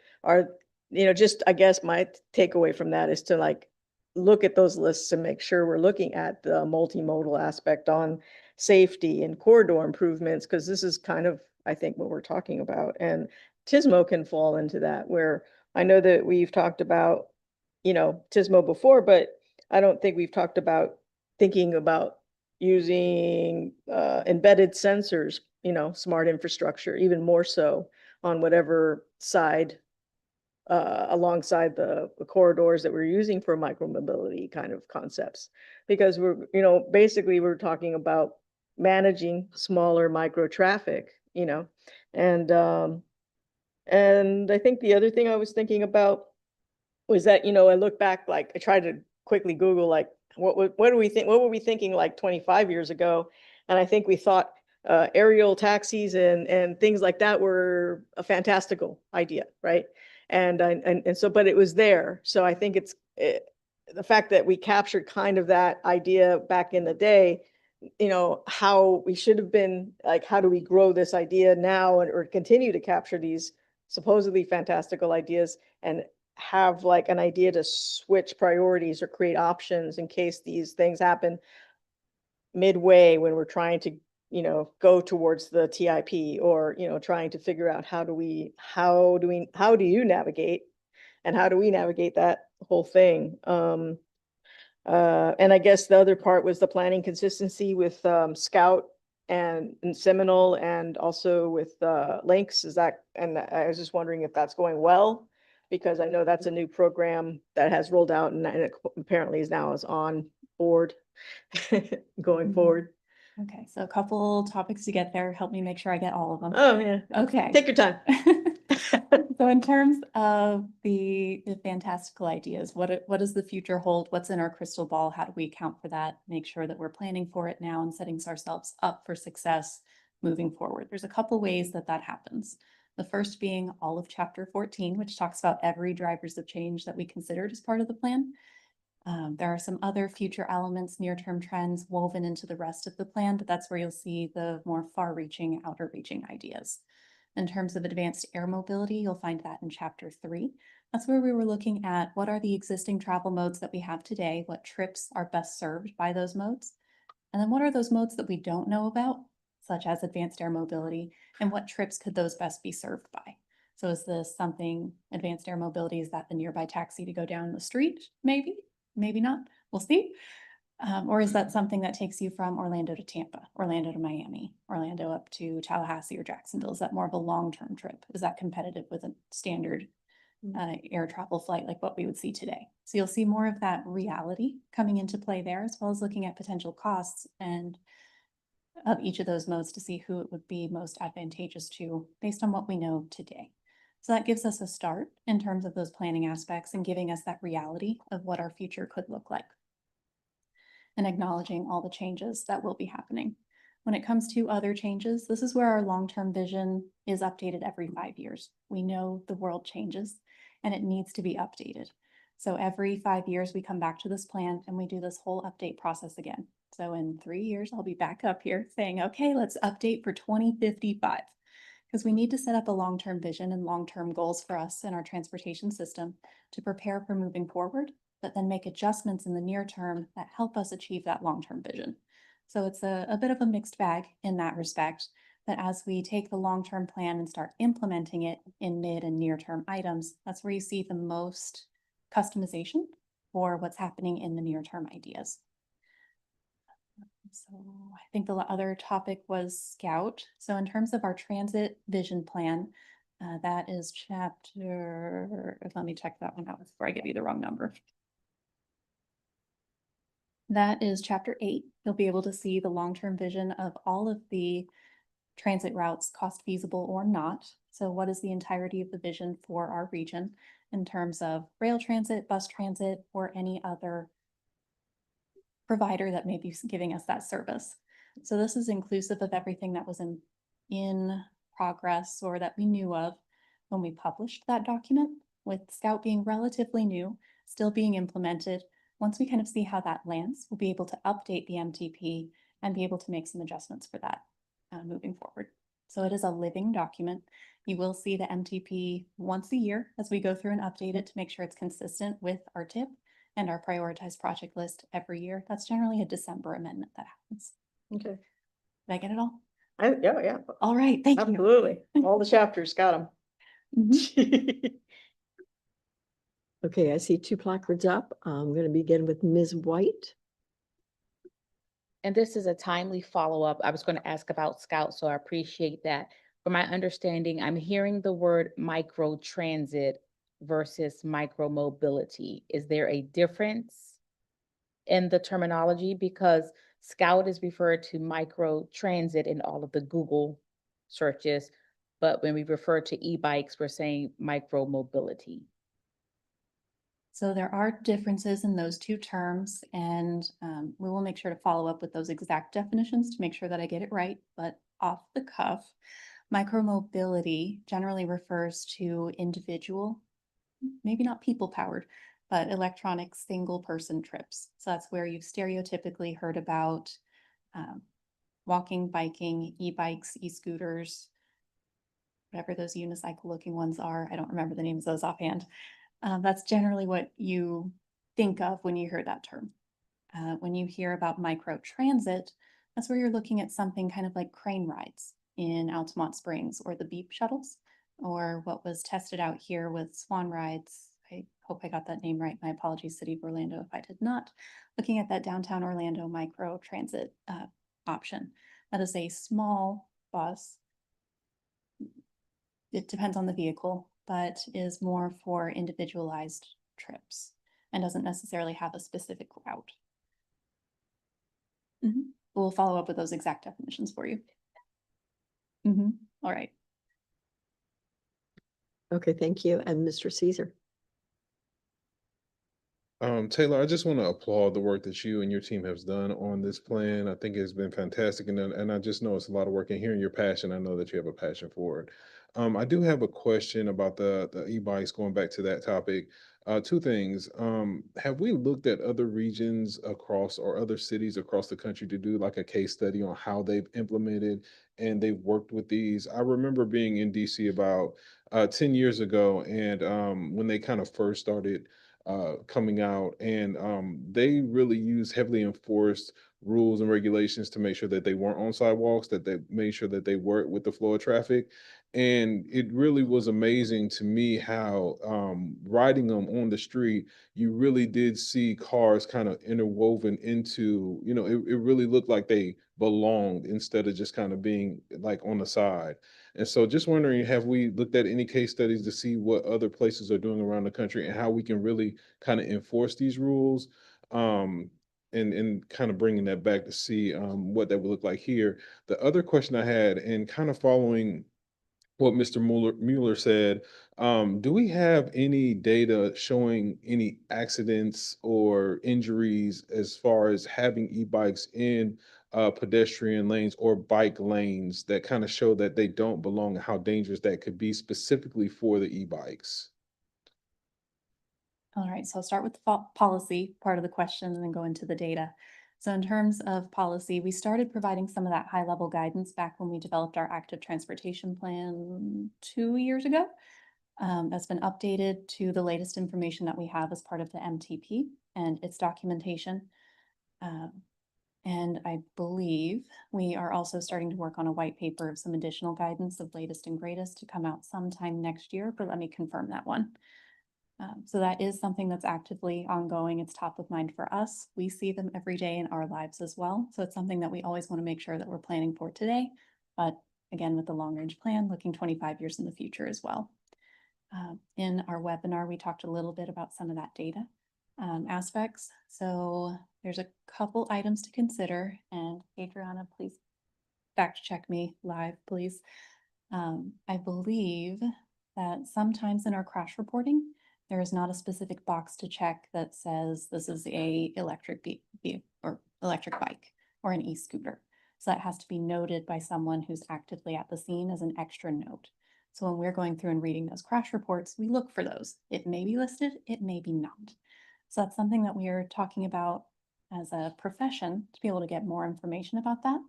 just, I guess my takeaway from that is to like look at those lists and make sure we're looking at the multimodal aspect on safety and corridor improvements, because this is kind of, I think, what we're talking about. And TSMO can fall into that, where I know that we've talked about, TSMO before, but I don't think we've talked about thinking about using embedded sensors, smart infrastructure, even more so on whatever side alongside the corridors that we're using for micromobility kind of concepts. Because basically we're talking about managing smaller micro traffic, and I think the other thing I was thinking about was that, I look back, like I tried to quickly Google, like, what do we think? What were we thinking like 25 years ago? And I think we thought aerial taxis and things like that were a fantastical idea, right? And so, but it was there. So I think the fact that we captured kind of that idea back in the day, how we should have been, like, how do we grow this idea now or continue to capture these supposedly fantastical ideas and have like an idea to switch priorities or create options in case these things happen midway when we're trying to, go towards the TIP, or, trying to figure out how do you navigate, and how do we navigate that whole thing? And I guess the other part was the planning consistency with Scout and in Seminole and also with Lynx. Is that, and I was just wondering if that's going well, because I know that's a new program that has rolled out and it apparently is now on board going Mhm. forward. Okay, so a couple topics to get there. Help me make sure I get all of them. Oh, yeah. Okay. Take your time. So in terms of the fantastical ideas, what does the future hold? What's in our crystal ball? How do we account for that? Make sure that we're planning for it now and setting ourselves up for success moving forward. There's a couple ways that that happens. The first being all of chapter 14, which talks about every drivers of change that we considered as part of the plan. There are some other future elements, near-term trends woven into the rest of the plan, but that's where you'll see the more far-reaching, outer-reaching ideas. In terms of advanced air mobility, you'll find that in chapter 3. That's where we were looking at what are the existing travel modes that we have today, what trips are best served by those modes, and then what are those modes that we don't know about, such as advanced air mobility, and what trips could those best be served by? So is this something, advanced air mobility, is that the nearby taxi to go down the street? Maybe, maybe not, we'll see. Or is that something that takes you from Orlando to Tampa, Orlando to Miami, Orlando up to Tallahassee or Jacksonville? Is that more of a long-term trip? Is that competitive with a standard air travel flight like what we would see today? So you'll see more of that reality coming into play there, as well as looking at potential costs and of each of those modes to see who it would be most advantageous to based on what we know today. So that gives us a start in terms of those planning aspects and giving us that reality of what our future could look like, and acknowledging all the changes that will be happening. When it comes to other changes, this is where our long-term vision is updated every 5 years. We know the world changes and it needs to be updated. So every 5 years, we come back to this plan and we do this whole update process again. So in 3 years, I'll be back up here saying, okay, let's update for 2055. Because we need to set up a long-term vision and long-term goals for us in our transportation system to prepare for moving forward, but then make adjustments in the near term that help us achieve that long-term vision. So it's a bit of a mixed bag in that respect, that as we take the long-term plan and start implementing it in mid and near-term items, that's where you see the most customization for what's happening in the near-term ideas. So I think the other topic was Scout. So in terms of our transit vision plan, that is chapter, let me check that one out before I give you the wrong number. That is chapter 8. You'll be able to see the long-term vision of all of the transit routes, cost feasible or not. So what is the entirety of the vision for our region in terms of rail transit, bus transit, or any other provider that may be giving us that service. So this is inclusive of everything that was in progress or that we knew of when we published that document, with Scout being relatively new, still being implemented. Once we kind of see how that lands, we'll be able to update the MTP and be able to make some adjustments for that moving forward. So it is a living document. You will see the MTP once a year as we go through and update it to make sure it's consistent with our TIP and our prioritized project list every year. That's generally a December amendment that happens. Okay. Did I get it all? Yeah. All right, thank you. Absolutely. All the chapters, got them. Mhm. Okay, I see 2 placards up. I'm going to begin with Ms. White. And this is a timely follow-up. I was going to ask about Scout, so I appreciate that. From my understanding, I'm hearing the word micro transit versus micro mobility. Is there a difference in the terminology? Because Scout is referred to micro transit in all of the Google searches, but when we refer to e-bikes, we're saying micro mobility. So there are differences in those two terms, and we will make sure to follow up with those exact definitions to make sure that I get it right. But off the cuff, micromobility generally refers to individual, maybe not people-powered, but electronic single-person trips. So that's where you've stereotypically heard about walking, biking, e-bikes, e-scooters, whatever those unicycle-looking ones are. I don't remember the names of those offhand. That's generally what you think of when you hear that term. When you hear about micro transit, that's where you're looking at something kind of like crane rides in Altamont Springs, or the beep shuttles, or what was tested out here with Swan Rides. I hope I got that name right. My apologies, City of Orlando, if I did not. Looking at that downtown Orlando micro transit option. That is a small bus. It depends on the vehicle, but is more for individualized trips and doesn't necessarily have a specific route. We'll follow up with those exact definitions for you. All right. Okay, thank you. And Mr. Caesar. Taylor, I just want to applaud the work that you and your team has done on this plan. I think it's been fantastic, and I just know it's a lot of work. And hearing your passion, I know that you have a passion for it. I do have a question about the e-bikes. Going back to that topic, two things. Have we looked at other regions across or other cities across the country to do like a case study on how they've implemented and they've worked with these? I remember being in DC about 10 years ago, and when they kind of first started coming out, and they really used heavily enforced rules and regulations to make sure that they weren't on sidewalks, that they made sure that they worked with the flow of traffic. And it really was amazing to me how riding them on the street, you really did see cars kind of interwoven into, it really looked like they belonged instead of just kind of being like on the side. And so just wondering, have we looked at any case studies to see what other places are doing around the country and how we can really kind of enforce these rules? And kind of bringing that back to see what that would look like here. The other question I had, and kind of following what Mr. Mueller said, do we have any data showing any accidents or injuries as far as having e-bikes in pedestrian lanes or bike lanes that kind of show that they don't belong and how dangerous that could be specifically for the e-bikes? All right, so I'll start with the policy part of the question and then go into the data. So in terms of policy, we started providing some of that high level guidance back when we developed our active transportation plan 2 years ago. That's been updated to the latest information that we have as part of the MTP and its documentation. And I believe we are also starting to work on a white paper of some additional guidance of latest and greatest to come out sometime next year, but let me confirm that one. So that is something that's actively ongoing. It's top of mind for us. We see them every day in our lives as well. So it's something that we always want to make sure that we're planning for today. But again, with the long range plan, looking 25 years in the future as well. In our webinar, we talked a little bit about some of that data aspects. So there's a couple items to consider. And Adriana, please fact check me live, please. I believe that sometimes in our crash reporting, there is not a specific box to check that says this is a electric bike or an e-scooter. So that has to be noted by someone who's actively at the scene as an extra note. So when we're going through and reading those crash reports, we look for those. It may be listed, it may be not. So that's something that we are talking about as a profession to be able to get more information about that.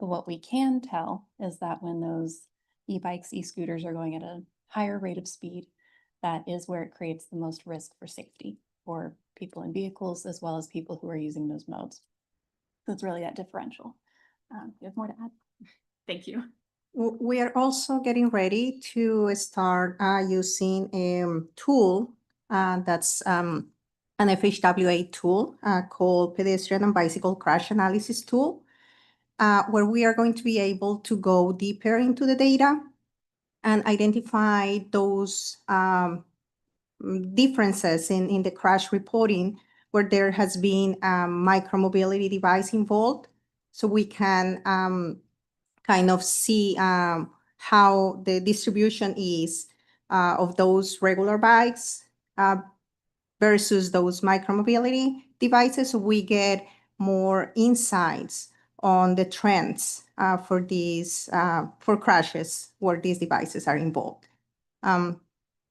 But what we can tell is that when those e-bikes, e-scooters are going at a higher rate of speed, that is where it creates the most risk for safety for people in vehicles as well as people who are using those modes. So it's really that differential. You have more to add? Thank you. We are also getting ready to start using a tool that's an FHWA tool called Pedestrian and Bicycle Crash Analysis Tool, where we are going to be able to go deeper into the data and identify those differences in the crash reporting where there has been a micromobility device involved. So we can kind of see how the distribution is of those regular bikes versus those micromobility devices. So we get more insights on the trends for these for crashes where these devices are involved.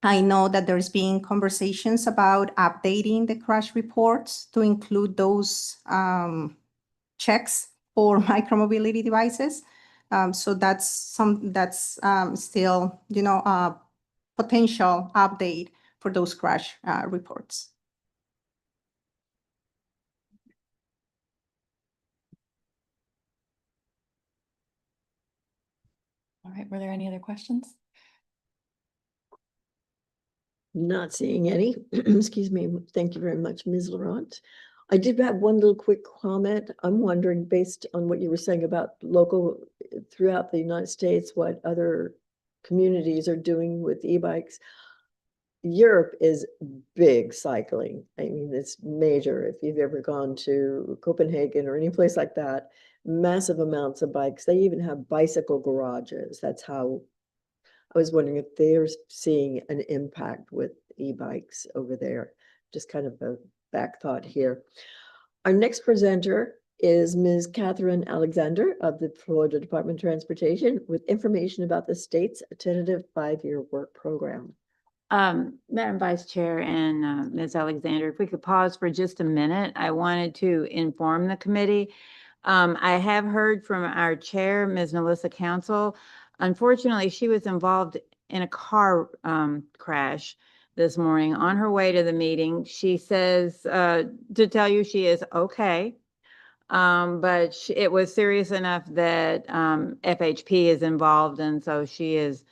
I know that there's been conversations about updating the crash reports to include those checks for micromobility devices. So that's still, a potential update for those crash reports. All right, were there any other questions? Not seeing any. Excuse me. Thank you very much, Ms. Laurent. I did have one little quick comment. I'm wondering, based on what you were saying about local throughout the United States, what other communities are doing with e-bikes. Europe is big cycling. I mean, it's major. If you've ever gone to Copenhagen or any place like that, massive amounts of bikes. They even have bicycle garages. That's how I was wondering if they're seeing an impact with e-bikes over there. Just kind of a back thought here. Our next presenter is Ms. Catherine Alexander of the Florida Department of Transportation with information about the state's tentative 5-year work program. Madam Vice Chair and Ms. Alexander, if we could pause for just a minute, I wanted to inform the committee. I have heard from our chair, Ms. Melissa Council. Unfortunately, she was involved in a car crash this morning on her way to the meeting. She says to tell you she is okay. But it was serious enough that FHP is involved, and so she is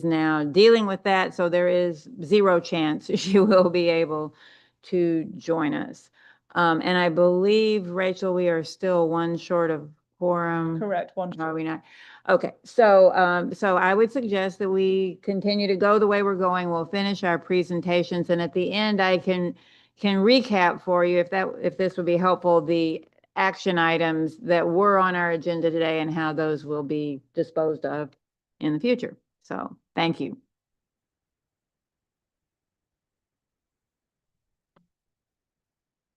now dealing with that. So there is zero chance she will be able to join us. And I believe, Rachel, we are still one short of quorum. Correct, one. Are we not? Okay, so so I would suggest that we continue to go the way we're going. We'll finish our presentations, and at the end, I can recap for you if this would be helpful, the action items that were on our agenda today and how those will be disposed of in the future. So thank you.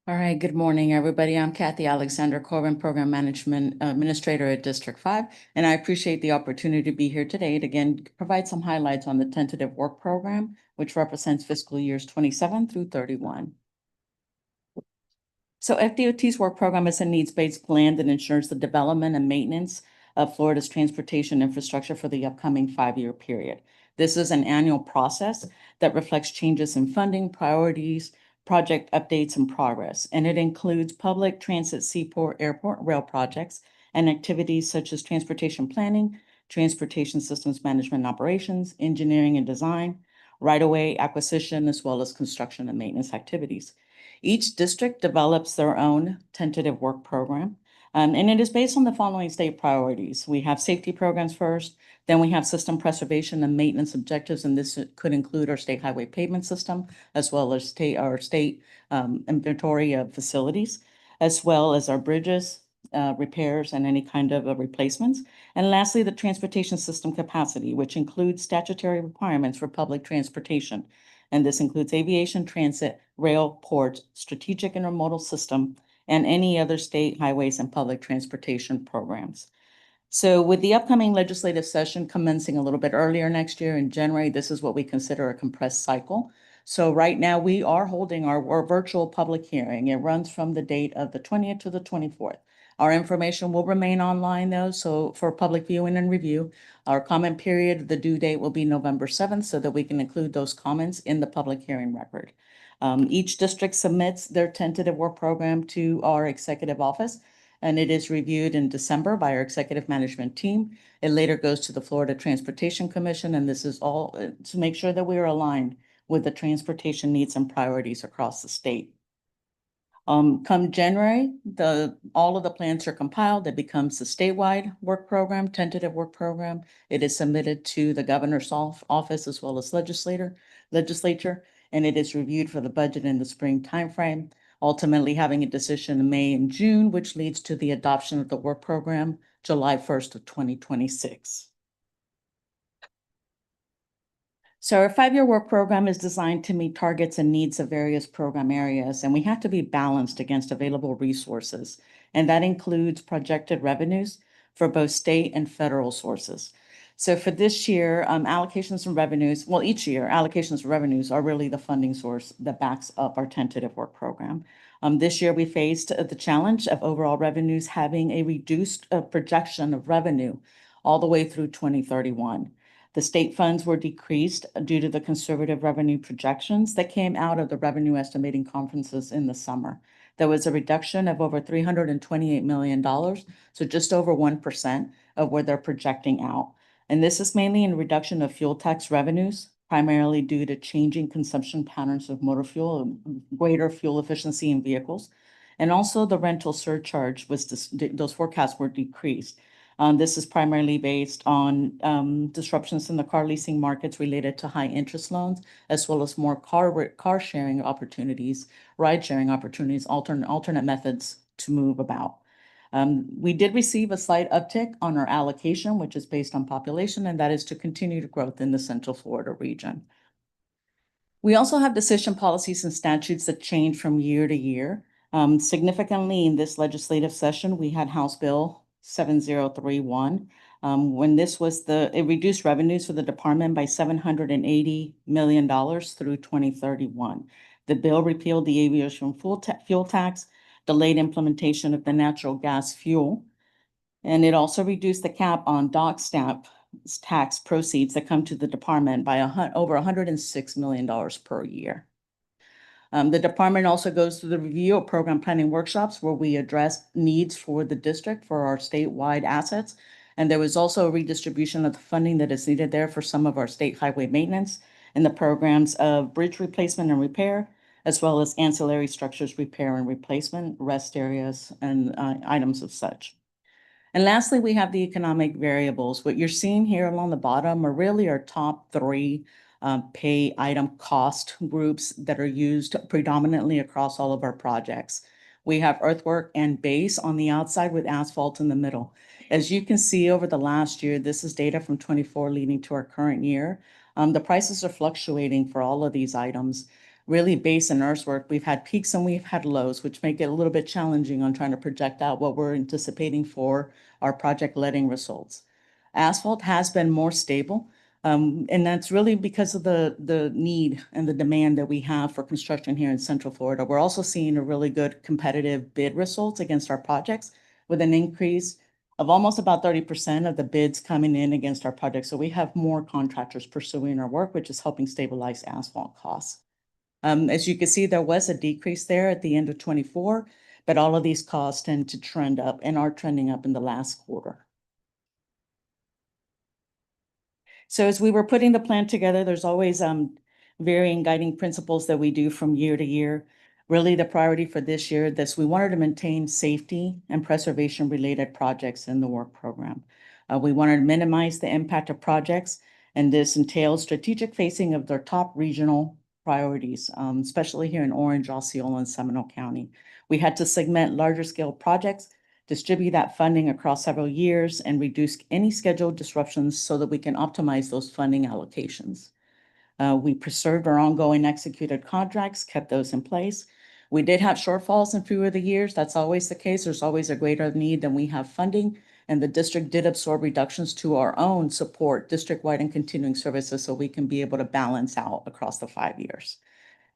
All right, good morning, everybody. I'm Kathy Alexander Corbin, Program Management Administrator at District 5, and I appreciate the opportunity to be here today to again provide some highlights on the tentative work program, which represents fiscal years 27 through 31. So FDOT's work program is a needs-based plan that ensures the development and maintenance of Florida's transportation infrastructure for the upcoming 5-year period. This is an annual process that reflects changes in funding, priorities, project updates, and progress. And it includes public transit, seaport, airport, rail projects, and activities such as transportation planning, transportation systems management and operations, engineering and design, right-of-way acquisition, as well as construction and maintenance activities. Each district develops their own tentative work program, and it is based on the following state priorities. We have safety programs first, then we have system preservation and maintenance objectives, and this could include our state highway pavement system, as well as our state inventory of facilities, as well as our bridges, repairs, and any kind of replacements. And lastly, the transportation system capacity, which includes statutory requirements for public transportation. And this includes aviation, transit, rail, port, strategic intermodal system, and any other state highways and public transportation programs. So with the upcoming legislative session commencing a little bit earlier next year in January, this is what we consider a compressed cycle. So right now we are holding our virtual public hearing. It runs from the date of the 20th to the 24th. Our information will remain online though, so for public viewing and review. Our comment period, the due date will be November 7th so that we can include those comments in the public hearing record. Each district submits their tentative work program to our executive office, and it is reviewed in December by our executive management team. It later goes to the Florida Transportation Commission, and this is all to make sure that we are aligned with the transportation needs and priorities across the state. Come January, all of the plans are compiled. It becomes the statewide work program, tentative work program. It is submitted to the governor's office as well as legislature, and it is reviewed for the budget in the spring timeframe, ultimately having a decision in May and June, which leads to the adoption of the work program July 1st of 2026. So our 5-year work program is designed to meet targets and needs of various program areas, and we have to be balanced against available resources. And that includes projected revenues for both state and federal sources. So for this year, allocations and revenues, well, each year, allocations and revenues are really the funding source that backs up our tentative work program. This year, we faced the challenge of overall revenues having a reduced projection of revenue all the way through 2031. The state funds were decreased due to the conservative revenue projections that came out of the revenue estimating conferences in the summer. There was a reduction of over $328 million, so just over 1% of where they're projecting out. And this is mainly in reduction of fuel tax revenues, primarily due to changing consumption patterns of motor fuel and greater fuel efficiency in vehicles. And also the rental surcharge was, those forecasts were decreased. This is primarily based on disruptions in the car leasing markets related to high interest loans, as well as more car sharing opportunities, ride sharing opportunities, alternate methods to move about. We did receive a slight uptick on our allocation, which is based on population, and that is to continue to growth in the Central Florida region. We also have decision policies and statutes that change from year to year. Significantly in this legislative session, we had House Bill 7031. When this was it reduced revenues for the department by $780 million through 2031. The bill repealed the aviation fuel tax, delayed implementation of the natural gas fuel, and it also reduced the cap on dock stamp tax proceeds that come to the department by over $106 million per year. The department also goes through the review of program planning workshops where we address needs for the district for our statewide assets. And there was also a redistribution of the funding that is needed there for some of our state highway maintenance and the programs of bridge replacement and repair, as well as ancillary structures repair and replacement, rest areas, and items of such. And lastly, we have the economic variables. What you're seeing here along the bottom are really our top three pay item cost groups that are used predominantly across all of our projects. We have earthwork and base on the outside with asphalt in the middle. As you can see over the last year, this is data from 24 leading to our current year. The prices are fluctuating for all of these items. Really base and earthwork, we've had peaks and we've had lows, which make it a little bit challenging on trying to project out what we're anticipating for our project letting results. Asphalt has been more stable, and that's really because of the need and the demand that we have for construction here in Central Florida. We're also seeing a really good competitive bid results against our projects with an increase of almost about 30% of the bids coming in against our projects. So we have more contractors pursuing our work, which is helping stabilize asphalt costs. As you can see, there was a decrease there at the end of 24, but all of these costs tend to trend up and are trending up in the last quarter. So as we were putting the plan together, there's always varying guiding principles that we do from year to year. Really, the priority for this year, we wanted to maintain safety and preservation related projects in the work program. We wanted to minimize the impact of projects, and this entails strategic facing of their top regional priorities, especially here in Orange, Osceola, and Seminole County. We had to segment larger scale projects, distribute that funding across several years, and reduce any scheduled disruptions so that we can optimize those funding allocations. We preserved our ongoing executed contracts, kept those in place. We did have shortfalls in few of the years. That's always the case. There's always a greater need than we have funding. And the district did absorb reductions to our own support, district-wide and continuing services, so we can be able to balance out across the 5 years.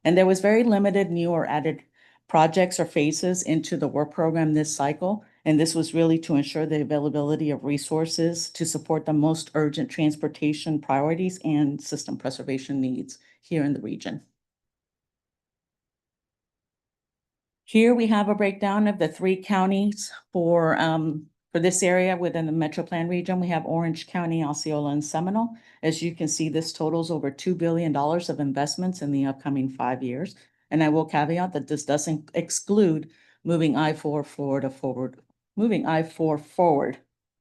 And there was very limited new or added projects or phases into the work program this cycle. And this was really to ensure the availability of resources to support the most urgent transportation priorities and system preservation needs here in the region. Here we have a breakdown of the 3 counties for this area within the Metro Plan region. We have Orange County, Osceola, and Seminole. As you can see, this totals over $2 billion of investments in the upcoming 5 years. And I will caveat that this doesn't exclude moving I-4 Florida forward, moving I-4 forward,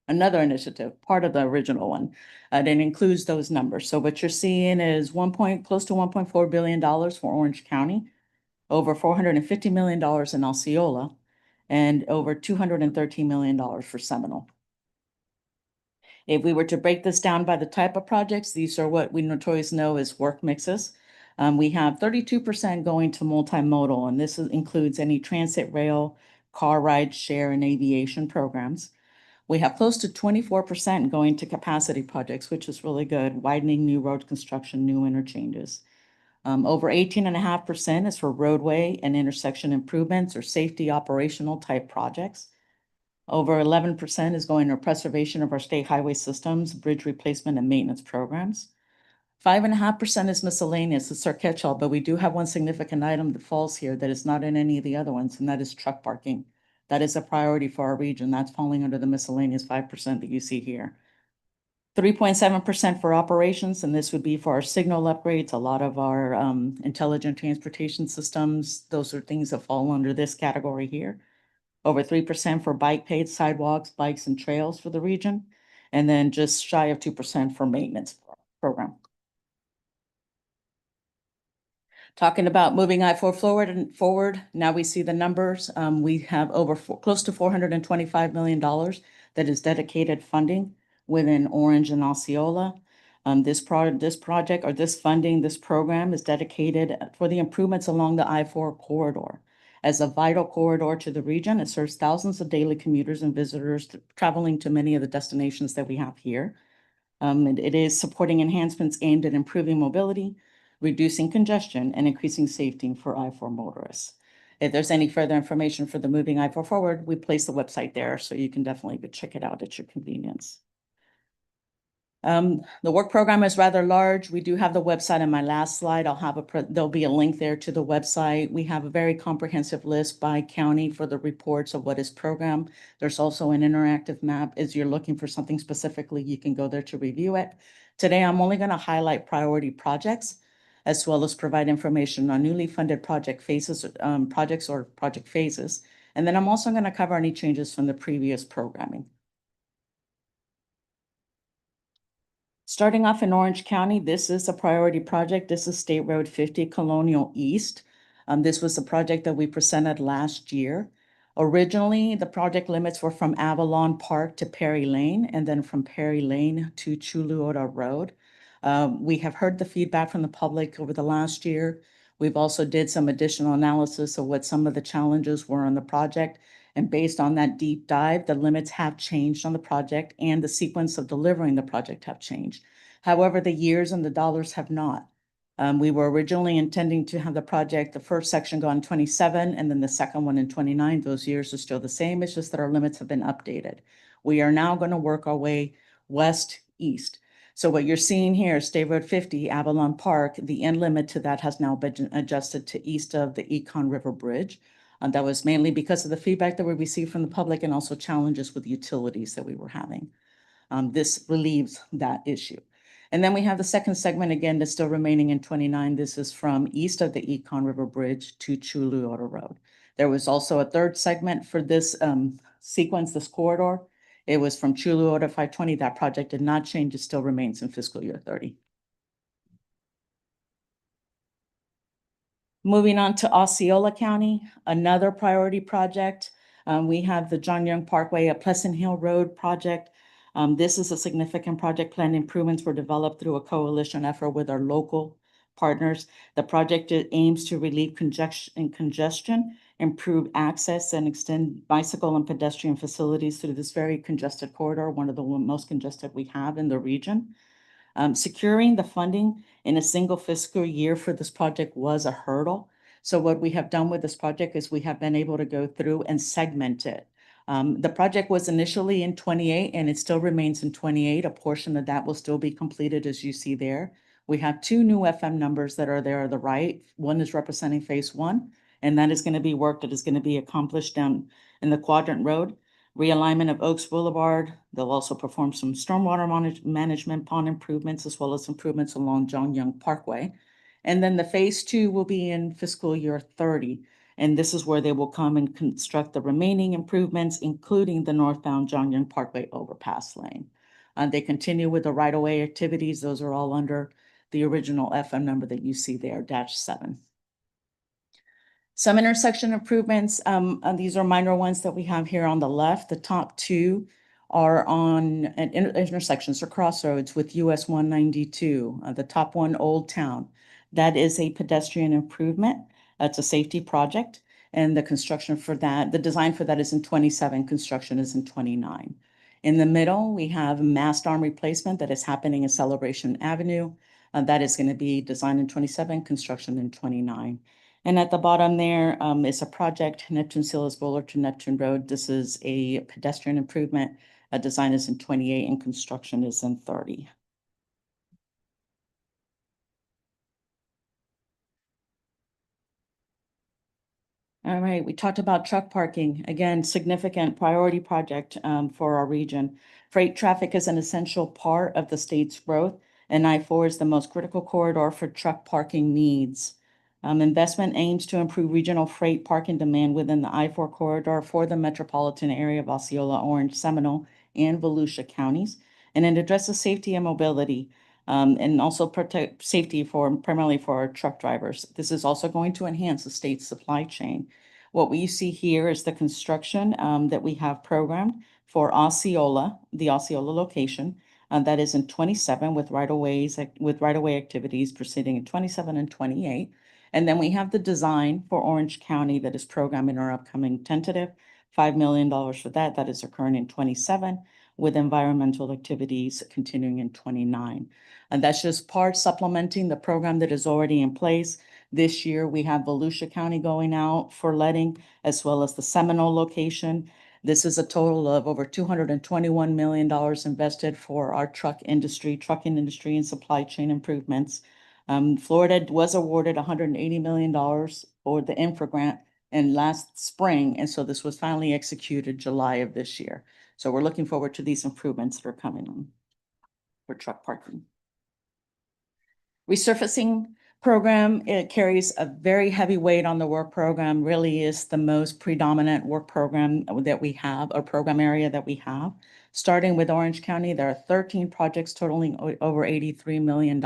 another initiative, part of the original one, that includes those numbers. So what you're seeing is close to $1.4 billion for Orange County, over $450 million in Osceola, and over $213 million for Seminole. If we were to break this down by the type of projects, these are what we notoriously know as work mixes. We have 32% going to multimodal, and this includes any transit, rail, car ride, share, and aviation programs. We have close to 24% going to capacity projects, which is really good, widening, new road construction, new interchanges. Over 18.5% is for roadway and intersection improvements or safety operational type projects. Over 11% is going to preservation of our state highway systems, bridge replacement and maintenance programs. 5.5% is miscellaneous. It's our catch-all, but we do have one significant item that falls here that is not in any of the other ones, and that is truck parking. That is a priority for our region. That's falling under the miscellaneous 5% that you see here. 3.7% for operations, and this would be for our signal upgrades, a lot of our intelligent transportation systems. Those are things that fall under this category here. Over 3% for bike paid sidewalks, bikes and trails for the region, and then just shy of 2% for maintenance program. Talking about moving I-4 forward, now we see the numbers. We have close to $425 million that is dedicated funding within Orange and Osceola. This project or this funding, this program is dedicated for the improvements along the I-4 corridor. As a vital corridor to the region, it serves thousands of daily commuters and visitors traveling to many of the destinations that we have here. It is supporting enhancements aimed at improving mobility, reducing congestion, and increasing safety for I-4 motorists. If there's any further information for the moving I-4 forward, we place the website there, so you can definitely go check it out at your convenience. The work program is rather large. We do have the website in my last slide. There'll be a link there to the website. We have a very comprehensive list by county for the reports of what is programmed. There's also an interactive map. As you're looking for something specifically, you can go there to review it. Today, I'm only going to highlight priority projects, as well as provide information on newly funded project phases. And then I'm also going to cover any changes from the previous programming. Starting off in Orange County, this is a priority project. This is State Road 50 Colonial East. This was a project that we presented last year. Originally, the project limits were from Avalon Park to Perry Lane, and then from Perry Lane to Chuluota Road. We have heard the feedback from the public over the last year. We've also did some additional analysis of what some of the challenges were on the project. And based on that deep dive, the limits have changed on the project and the sequence of delivering the project have changed. However, the years and the dollars have not. We were originally intending to have the first section go in 27 and then the second one in 29. Those years are still the same. It's just that our limits have been updated. We are now going to work our way west-east. So what you're seeing here is State Road 50, Avalon Park. The end limit to that has now been adjusted to east of the Econ River Bridge. That was mainly because of the feedback that we received from the public and also challenges with utilities that we were having. This relieves that issue. And then we have the second segment again that's still remaining in 29. This is from east of the Econ River Bridge to Chuluota Road. There was also a third segment for this sequence, this corridor. It was from Chuluota 520. That project did not change. It still remains in fiscal year 30. Moving on to Osceola County, another priority project. We have the John Young Parkway, a Pleasant Hill Road project. This is a significant project. Planned improvements were developed through a coalition effort with our local partners. The project aims to relieve congestion, improve access, and extend bicycle and pedestrian facilities through this very congested corridor, one of the most congested we have in the region. Securing the funding in a single fiscal year for this project was a hurdle. So what we have done with this project is we have been able to go through and segment it. The project was initially in 28 and it still remains in 28. A portion of that will still be completed as you see there. We have two new FM numbers that are there on the right. One is representing phase 1, and that is going to be work that is going to be accomplished down in the Quadrant Road. Realignment of Oaks Boulevard. They'll also perform some stormwater management, pond improvements, as well as improvements along John Young Parkway. And then the phase 2 will be in fiscal year 30. And this is where they will come and construct the remaining improvements, including the northbound John Young Parkway overpass lane. They continue with the right-of-way activities. Those are all under the original FM number that you see there, -7. Some intersection improvements, these are minor ones that we have here on the left. The top two are on intersections or crossroads with US 192. The top one, Old Town. That is a pedestrian improvement. It's a safety project. And the construction for that, the design for that is in 27, construction is in 29. In the middle, we have mast arm replacement that is happening in Celebration Avenue. That is going to be designed in 27, construction in 29. And at the bottom there is a project, Neptune Silas Boulevard to Neptune Road. This is a pedestrian improvement. Design is in 28 and construction is in 30. All right, we talked about truck parking. Again, significant priority project for our region. Freight traffic is an essential part of the state's growth, and I-4 is the most critical corridor for truck parking needs. Investment aims to improve regional freight parking demand within the I-4 corridor for the metropolitan area of Osceola, Orange, Seminole, and Volusia counties, and it addresses safety and mobility. And also protect safety primarily for our truck drivers. This is also going to enhance the state's supply chain. What we see here is the construction that we have programmed for Osceola, the Osceola location. That is in 27 with right-of-way activities proceeding in 27 and 28. And then we have the design for Orange County that is programmed in our upcoming tentative $5 million for that. That is occurring in 27 with environmental activities continuing in 29. And that's just part supplementing the program that is already in place. This year, we have Volusia County going out for letting, as well as the Seminole location. This is a total of over $221 million invested for our trucking industry and supply chain improvements. Florida was awarded $180 million for the infra grant in last spring. And so this was finally executed July of this year. So we're looking forward to these improvements that are coming on for truck parking. Resurfacing program, it carries a very heavy weight on the work program, really is the most predominant work program that we have, or program area that we have. Starting with Orange County, there are 13 projects totaling over $83 million.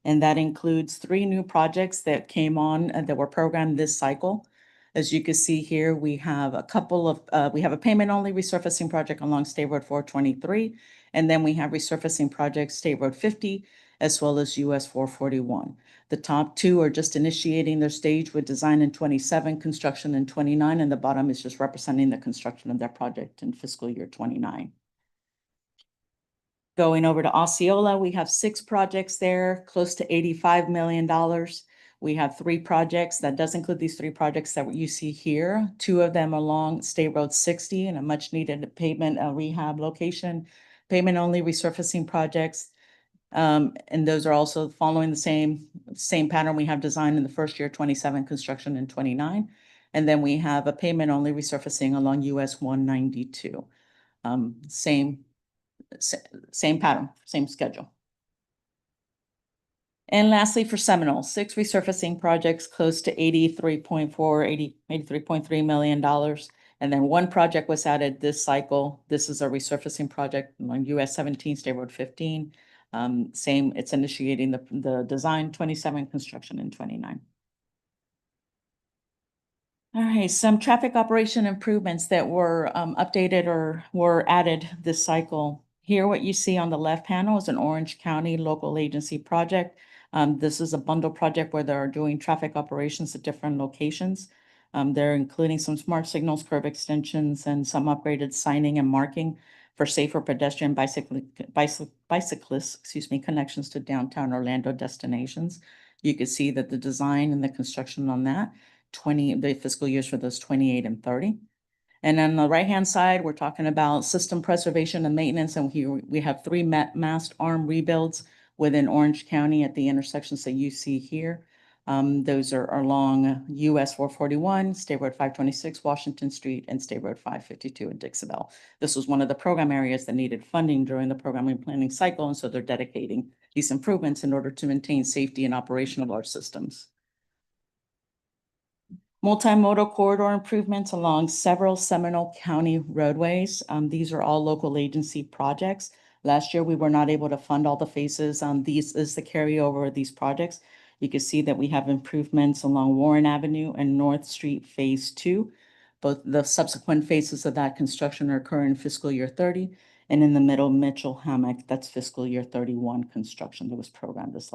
And that includes 3 new projects that came on that were programmed this cycle. As you can see here, we have a couple of, we have a payment-only resurfacing project along State Road 423, and then we have resurfacing projects State Road 50, as well as US 441. The top 2 are just initiating their stage with design in 27, construction in 29, and the bottom is just representing the construction of their project in fiscal year 29. Going over to Osceola, we have 6 projects there, close to $85 million. We have 3 projects. That does include these 3 projects that you see here. 2 of them along State Road 60 and a much needed pavement rehab location, pavement only resurfacing projects. And those are also following the same pattern we have designed in the first year, 27, construction in 29. And then we have a pavement only resurfacing along US 192. Same pattern, same schedule. And lastly, for Seminole, 6 resurfacing projects close to $83.3 million. And then 1 project was added this cycle. This is a resurfacing project on US 17, State Road 15. It's initiating the design 27, construction in 29. All right, some traffic operation improvements that were updated or were added this cycle. Here, what you see on the left panel is an Orange County local agency project. This is a bundle project where they're doing traffic operations at different locations. They're including some smart signals, curb extensions, and some upgraded signing and marking for safer pedestrian bicyclists, connections to downtown Orlando destinations. You can see that the design and the construction on that, the fiscal years for those 28 and 30. And on the right-hand side, we're talking about system preservation and maintenance. And here we have 3 mast arm rebuilds within Orange County at the intersections that you see here. Those are along US 441, State Road 526, Washington Street, and State Road 552 in Dixabel. This was one of the program areas that needed funding during the programming planning cycle, and so they're dedicating these improvements in order to maintain safety and operation of our systems. Multimodal corridor improvements along several Seminole County roadways. These are all local agency projects. Last year, we were not able to fund all the phases. These is the carryover of these projects. You can see that we have improvements along Warren Avenue and North Street Phase 2. Both the subsequent phases of that construction are occurring in fiscal year 30. And in the middle, Mitchell Hammock, that's fiscal year 31 construction that was programmed this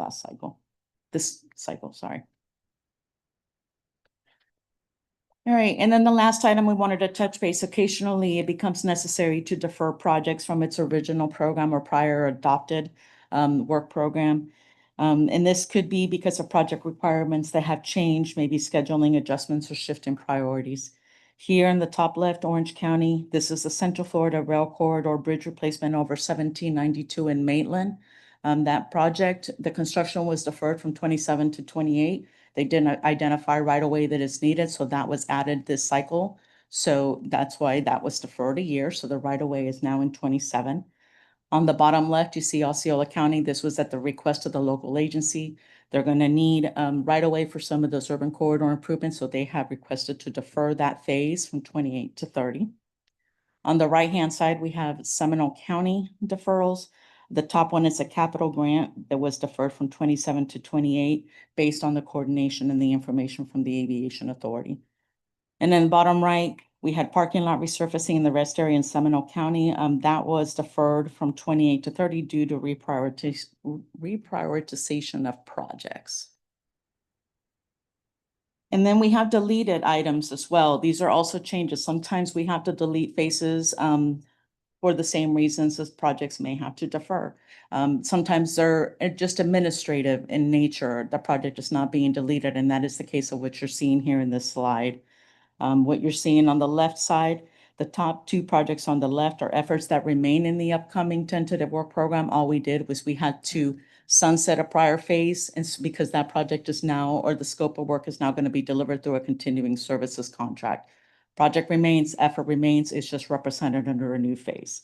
cycle, sorry. All right, and then the last item we wanted to touch base, occasionally it becomes necessary to defer projects from its original program or prior adopted work program. And this could be because of project requirements that have changed, maybe scheduling adjustments or shift in priorities. Here in the top left, Orange County, this is the Central Florida Rail Corridor Bridge Replacement over 1792 in Maitland. That project, the construction was deferred from 27 to 28. They didn't identify right away that it's needed, so that was added this cycle. So that's why that was deferred a year. So the right of way is now in 27. On the bottom left, you see Osceola County. This was at the request of the local agency. They're going to need right of way for some of those urban corridor improvements, so they have requested to defer that phase from 28 to 30. On the right-hand side, we have Seminole County deferrals. The top one is a capital grant that was deferred from 27 to 28 based on the coordination and the information from the Aviation Authority. And then bottom right, we had parking lot resurfacing in the rest area in Seminole County. That was deferred from 28 to 30 due to reprioritization of projects. And then we have deleted items as well. These are also changes. Sometimes we have to delete phases for the same reasons as projects may have to defer. Sometimes they're just administrative in nature. The project is not being deleted, and that is the case of what you're seeing here in this slide. What you're seeing on the left side, the top two projects on the left are efforts that remain in the upcoming tentative work program. All we did was we had to sunset a prior phase, and because that project is now, or the scope of work is now going to be delivered through a continuing services contract. Project remains, effort remains, it's just represented under a new phase.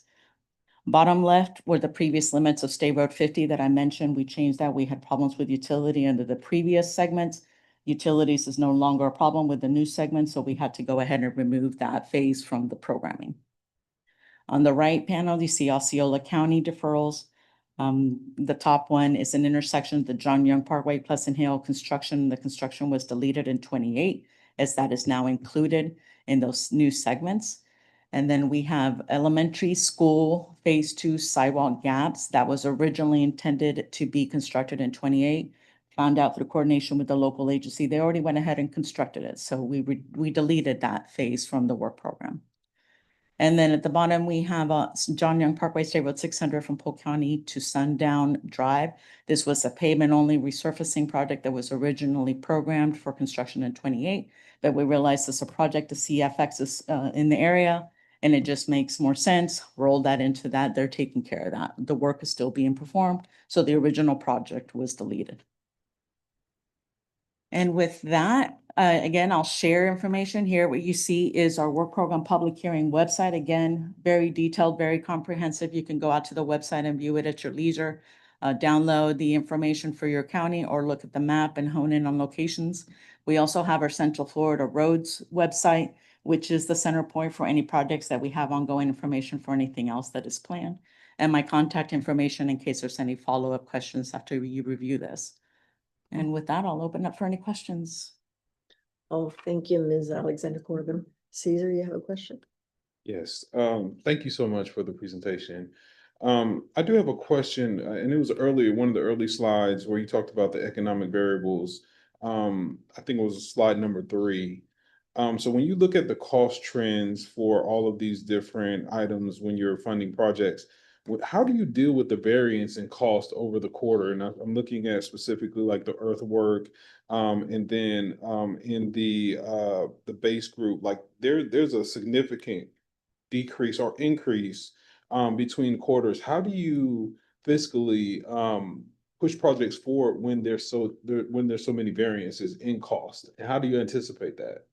Bottom left were the previous limits of State Road 50 that I mentioned. We changed that. We had problems with utility under the previous segments. Utilities is no longer a problem with the new segment, so we had to go ahead and remove that phase from the programming. On the right panel, you see Osceola County deferrals. The top one is an intersection of the John Young Parkway, Pleasant Hill construction. The construction was deleted in 28, as that is now included in those new segments. And then we have elementary school phase 2 sidewalk gaps that was originally intended to be constructed in 28. Found out through coordination with the local agency, they already went ahead and constructed it. So we deleted that phase from the work program. And then at the bottom, we have John Young Parkway, State Road 600 from Polk County to Sundown Drive. This was a pavement-only resurfacing project that was originally programmed for construction in 28, but we realized this is a project, the CFX is in the area, and it just makes more sense. Roll that into that. They're taking care of that. The work is still being performed, so the original project was deleted. And with that, again, I'll share information here. What you see is our work program public hearing website. Again, very detailed, very comprehensive. You can go out to the website and view it at your leisure. Download the information for your county or look at the map and hone in on locations. We also have our Central Florida Roads website, which is the center point for any projects that we have ongoing information for anything else that is planned. And my contact information in case there's any follow-up questions after you review this. And with that, I'll open up for any questions. Oh, thank you, Ms. Alexander Corbin. Caesar, you have a question? Yes, thank you so much for the presentation. I do have a question, and it was earlier, one of the early slides where you talked about the economic variables. I think it was slide number 3. So when you look at the cost trends for all of these different items when you're funding projects, how do you deal with the variance in cost over the quarter? And I'm looking at specifically like the earthwork, and then in the base group, like there's a significant decrease or increase between quarters. How do you fiscally push projects forward when there's so many variances in cost? And how do you anticipate that?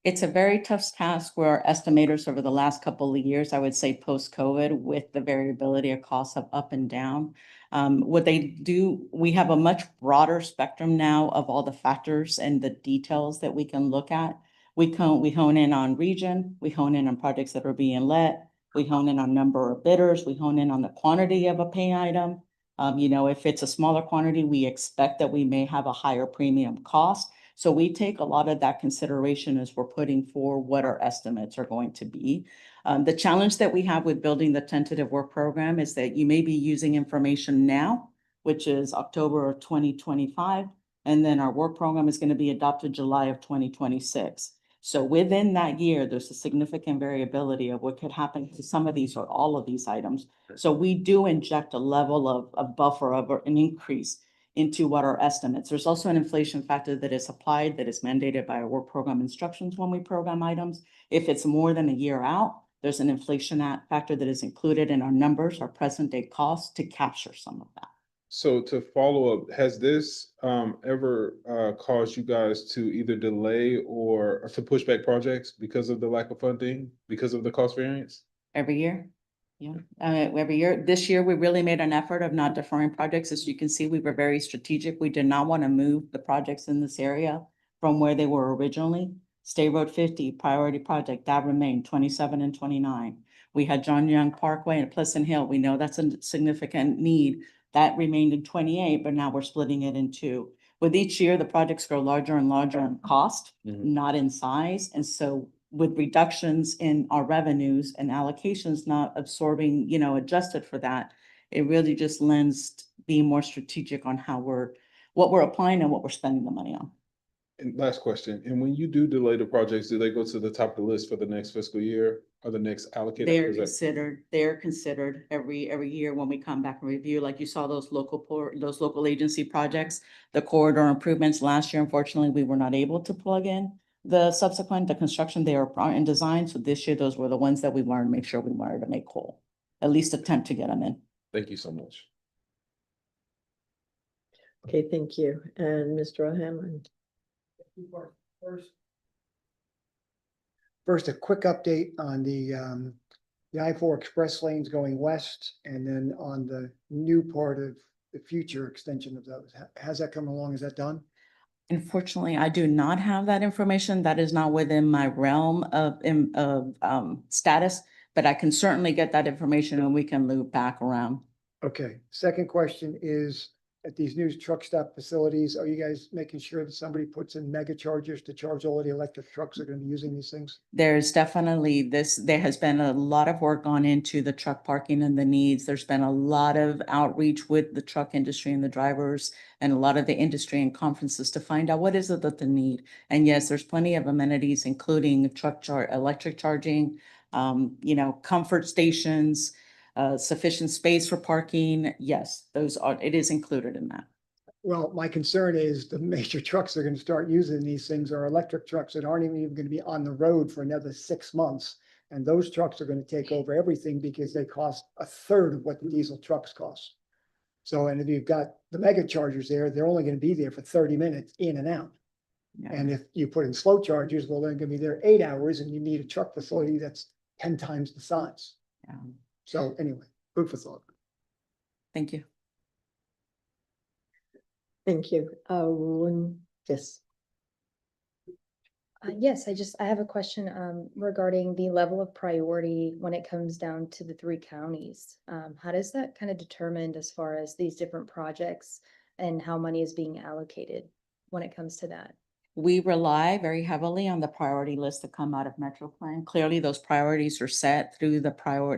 It's a very tough task where our estimators over the last couple of years, I would say post-COVID, with the variability of costs of up and down. What they do, we have a much broader spectrum now of all the factors and the details that we can look at. We hone in on region, we hone in on projects that are being let, we hone in on number of bidders, we hone in on the quantity of a pay item. If it's a smaller quantity, we expect that we may have a higher premium cost. So we take a lot of that consideration as we're putting for what our estimates are going to be. The challenge that we have with building the tentative work program is that you may be using information now, which is October of 2025, and then our work program is going to be adopted July of 2026. So within that year, there's a significant variability of what could happen to some of these or all of these items. So we do inject a level of a buffer of an increase into what our estimates. There's also an inflation factor that is applied that is mandated by our work program instructions when we program items. If it's more than a year out, there's an inflation factor that is included in our numbers, our present day costs, to capture some of that. So to follow up, has this ever caused you guys to either delay or to push back projects because of the lack of funding, because of the cost variance? Every year. Yeah, every year. This year, we really made an effort of not deferring projects. As you can see, we were very strategic. We did not want to move the projects in this area from where they were originally. State Road 50 priority project, that remained 27 and 29. We had John Young Parkway and Pleasant Hill. We know that's a significant need. That remained in 28, but now we're splitting it in two. With each year, the projects grow larger and larger in cost, not in size. And so with reductions in our revenues and allocations not absorbing, adjusted for that, it really just lends being more strategic on what we're applying and what we're spending the money on. And last question, and when you do delay the projects, do they go to the top of the list for the next fiscal year or the next allocated? They're considered every year when we come back and review, like you saw those local agency projects, the corridor improvements last year. Unfortunately, we were not able to plug in the construction, they are in design. So this year, those were the ones that we wanted to make sure we wanted to make whole, at least attempt to get them in. Thank you so much. Okay, thank you. And Mr. O'Hanlon. First, a quick update on the I-4 express lanes going west, and then on the new part of the future extension of those. How's that coming along? Is that done? Unfortunately, I do not have that information. That is not within my realm of status, but I can certainly get that information and we can loop back around. Okay, second question is, at these new truck stop facilities, are you guys making sure that somebody puts in mega chargers to charge all of the electric trucks that are going to be using these things? There's definitely there has been a lot of work gone into the truck parking and the needs. There's been a lot of outreach with the truck industry and the drivers and a lot of the industry and conferences to find out what is it that they need. And yes, there's plenty of amenities, including electric charging, comfort stations, sufficient space for parking. Yes, it is included in that. Well, my concern is the major trucks that are going to start using these things are electric trucks that aren't even going to be on the road for another 6 months. And those trucks are going to take over everything because they cost a third of what the diesel trucks cost. So, and if you've got the mega chargers there, they're only going to be there for 30 minutes in and out. Yeah. And if you put in slow chargers, well, they're going to be there 8 hours, and you need a truck facility that's 10 times the size. Yeah. So anyway, food for thought. Thank you. Thank you. Yes. Yes, I have a question regarding the level of priority when it comes down to the 3 counties. How does that kind of determined as far as these different projects and how money is being allocated when it comes to that? We rely very heavily on the priority list that come out of Metro Plan. Clearly, those priorities are set through the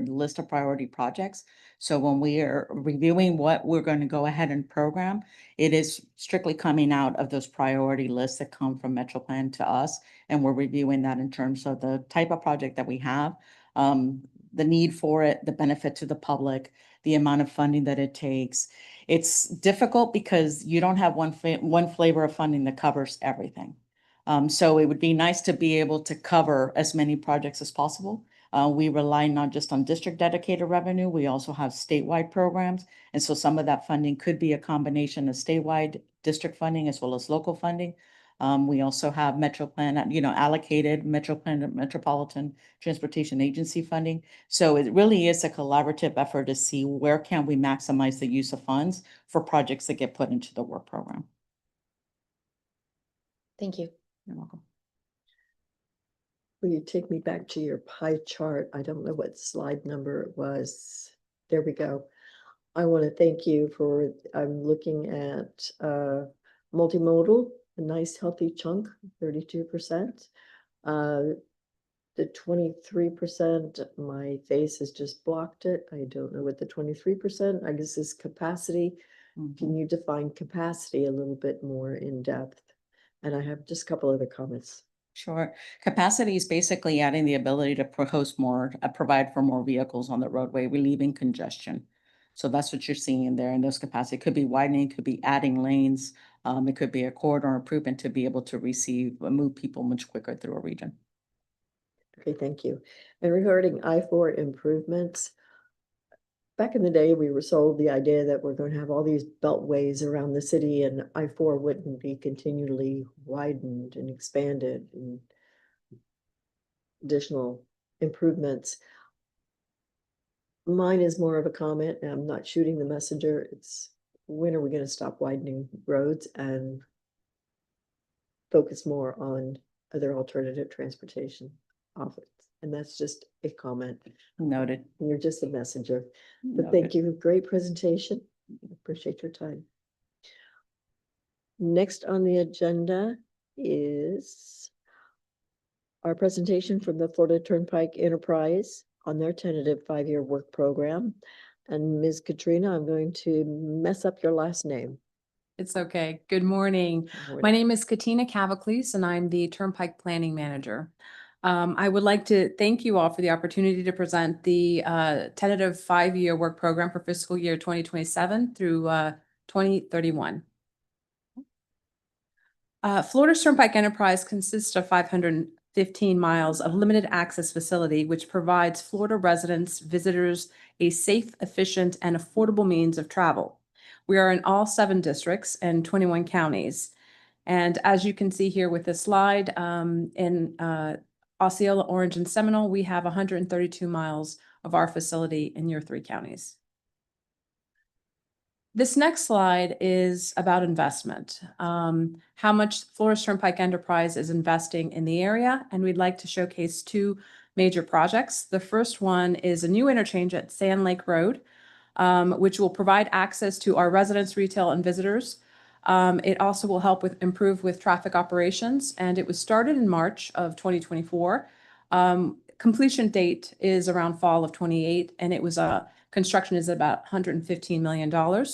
list of priority projects. So when we are reviewing what we're going to go ahead and program, it is strictly coming out of those priority lists that come from Metro Plan to us. And we're reviewing that in terms of the type of project that we have, the need for it, the benefit to the public, the amount of funding that it takes. It's difficult because you don't have one flavor of funding that covers everything. So it would be nice to be able to cover as many projects as possible. We rely not just on district dedicated revenue, we also have statewide programs. And so some of that funding could be a combination of statewide district funding as well as local funding. We also have Metro Plan, allocated Metro Plan, Metropolitan Transportation Agency funding. So it really is a collaborative effort to see where can we maximize the use of funds for projects that get put into the work program. Thank you. You're welcome. Will you take me back to your pie chart? I don't know what slide number it was. There we go. I want to thank you for, I'm looking at multimodal, a nice healthy chunk, 32%. The 23%, my face has just blocked it. I don't know what the 23%, I guess is capacity. Can you define capacity a little bit more in depth? And I have just a couple other comments. Sure. Capacity is basically adding the ability to provide for more vehicles on the roadway, relieving congestion. So that's what you're seeing in there in those capacity. It could be widening, could be adding lanes. It could be a corridor improvement to be able to move people much quicker through a region. Okay, thank you. And regarding I-4 improvements, back in the day, we were sold the idea that we're going to have all these beltways around the city and I-4 wouldn't be continually widened and expanded and additional improvements. Mine is more of a comment, and I'm not shooting the messenger. It's when are we going to stop widening roads and focus more on other alternative transportation options? And that's just a comment. Noted. You're just a messenger. But thank you. Great presentation. Appreciate your time. Next on the agenda is our presentation from the Florida Turnpike Enterprise on their tentative 5-year work program. And Ms. Katrina, I'm going to mess up your last name. It's okay. Good morning. My name is Katina Cavacles, and I'm the Turnpike Planning Manager. I would like to thank you all for the opportunity to present the tentative 5-year work program for fiscal year 2027 through 2031. Florida's Turnpike Enterprise consists of 515 miles of limited access facility, which provides Florida residents, visitors, a safe, efficient, and affordable means of travel. We are in all 7 districts and 21 counties. And as you can see here with this slide, in Osceola, Orange, and Seminole, we have 132 miles of our facility in your 3 counties. This next slide is about investment, how much Florida's Turnpike Enterprise is investing in the area, and we'd like to showcase 2 major projects. The first one is a new interchange at Sand Lake Road, which will provide access to our residents, retail, and visitors. It also will help improve with traffic operations, and it was started in March of 2024. Completion date is around fall of 28, and it was construction is about $115 million.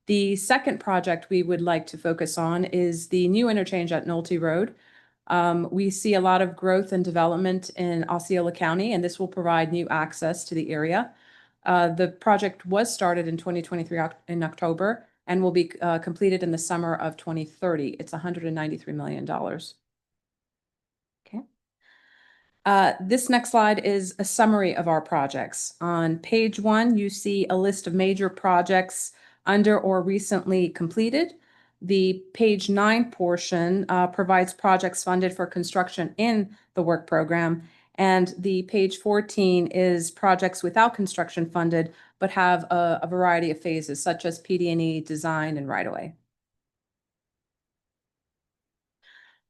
The second project we would like to focus on is the new interchange at Nolte Road. We see a lot of growth and development in Osceola County, and this will provide new access to the area. The project was started in 2023 in October and will be completed in the summer of 2030. It's $193 million. Okay. This next slide is a summary of our projects. On page 1, you see a list of major projects under or recently completed. The page 9 portion provides projects funded for construction in the work program. And the page 14 is projects without construction funded, but have a variety of phases, such as PD&E, design, and right-of-way.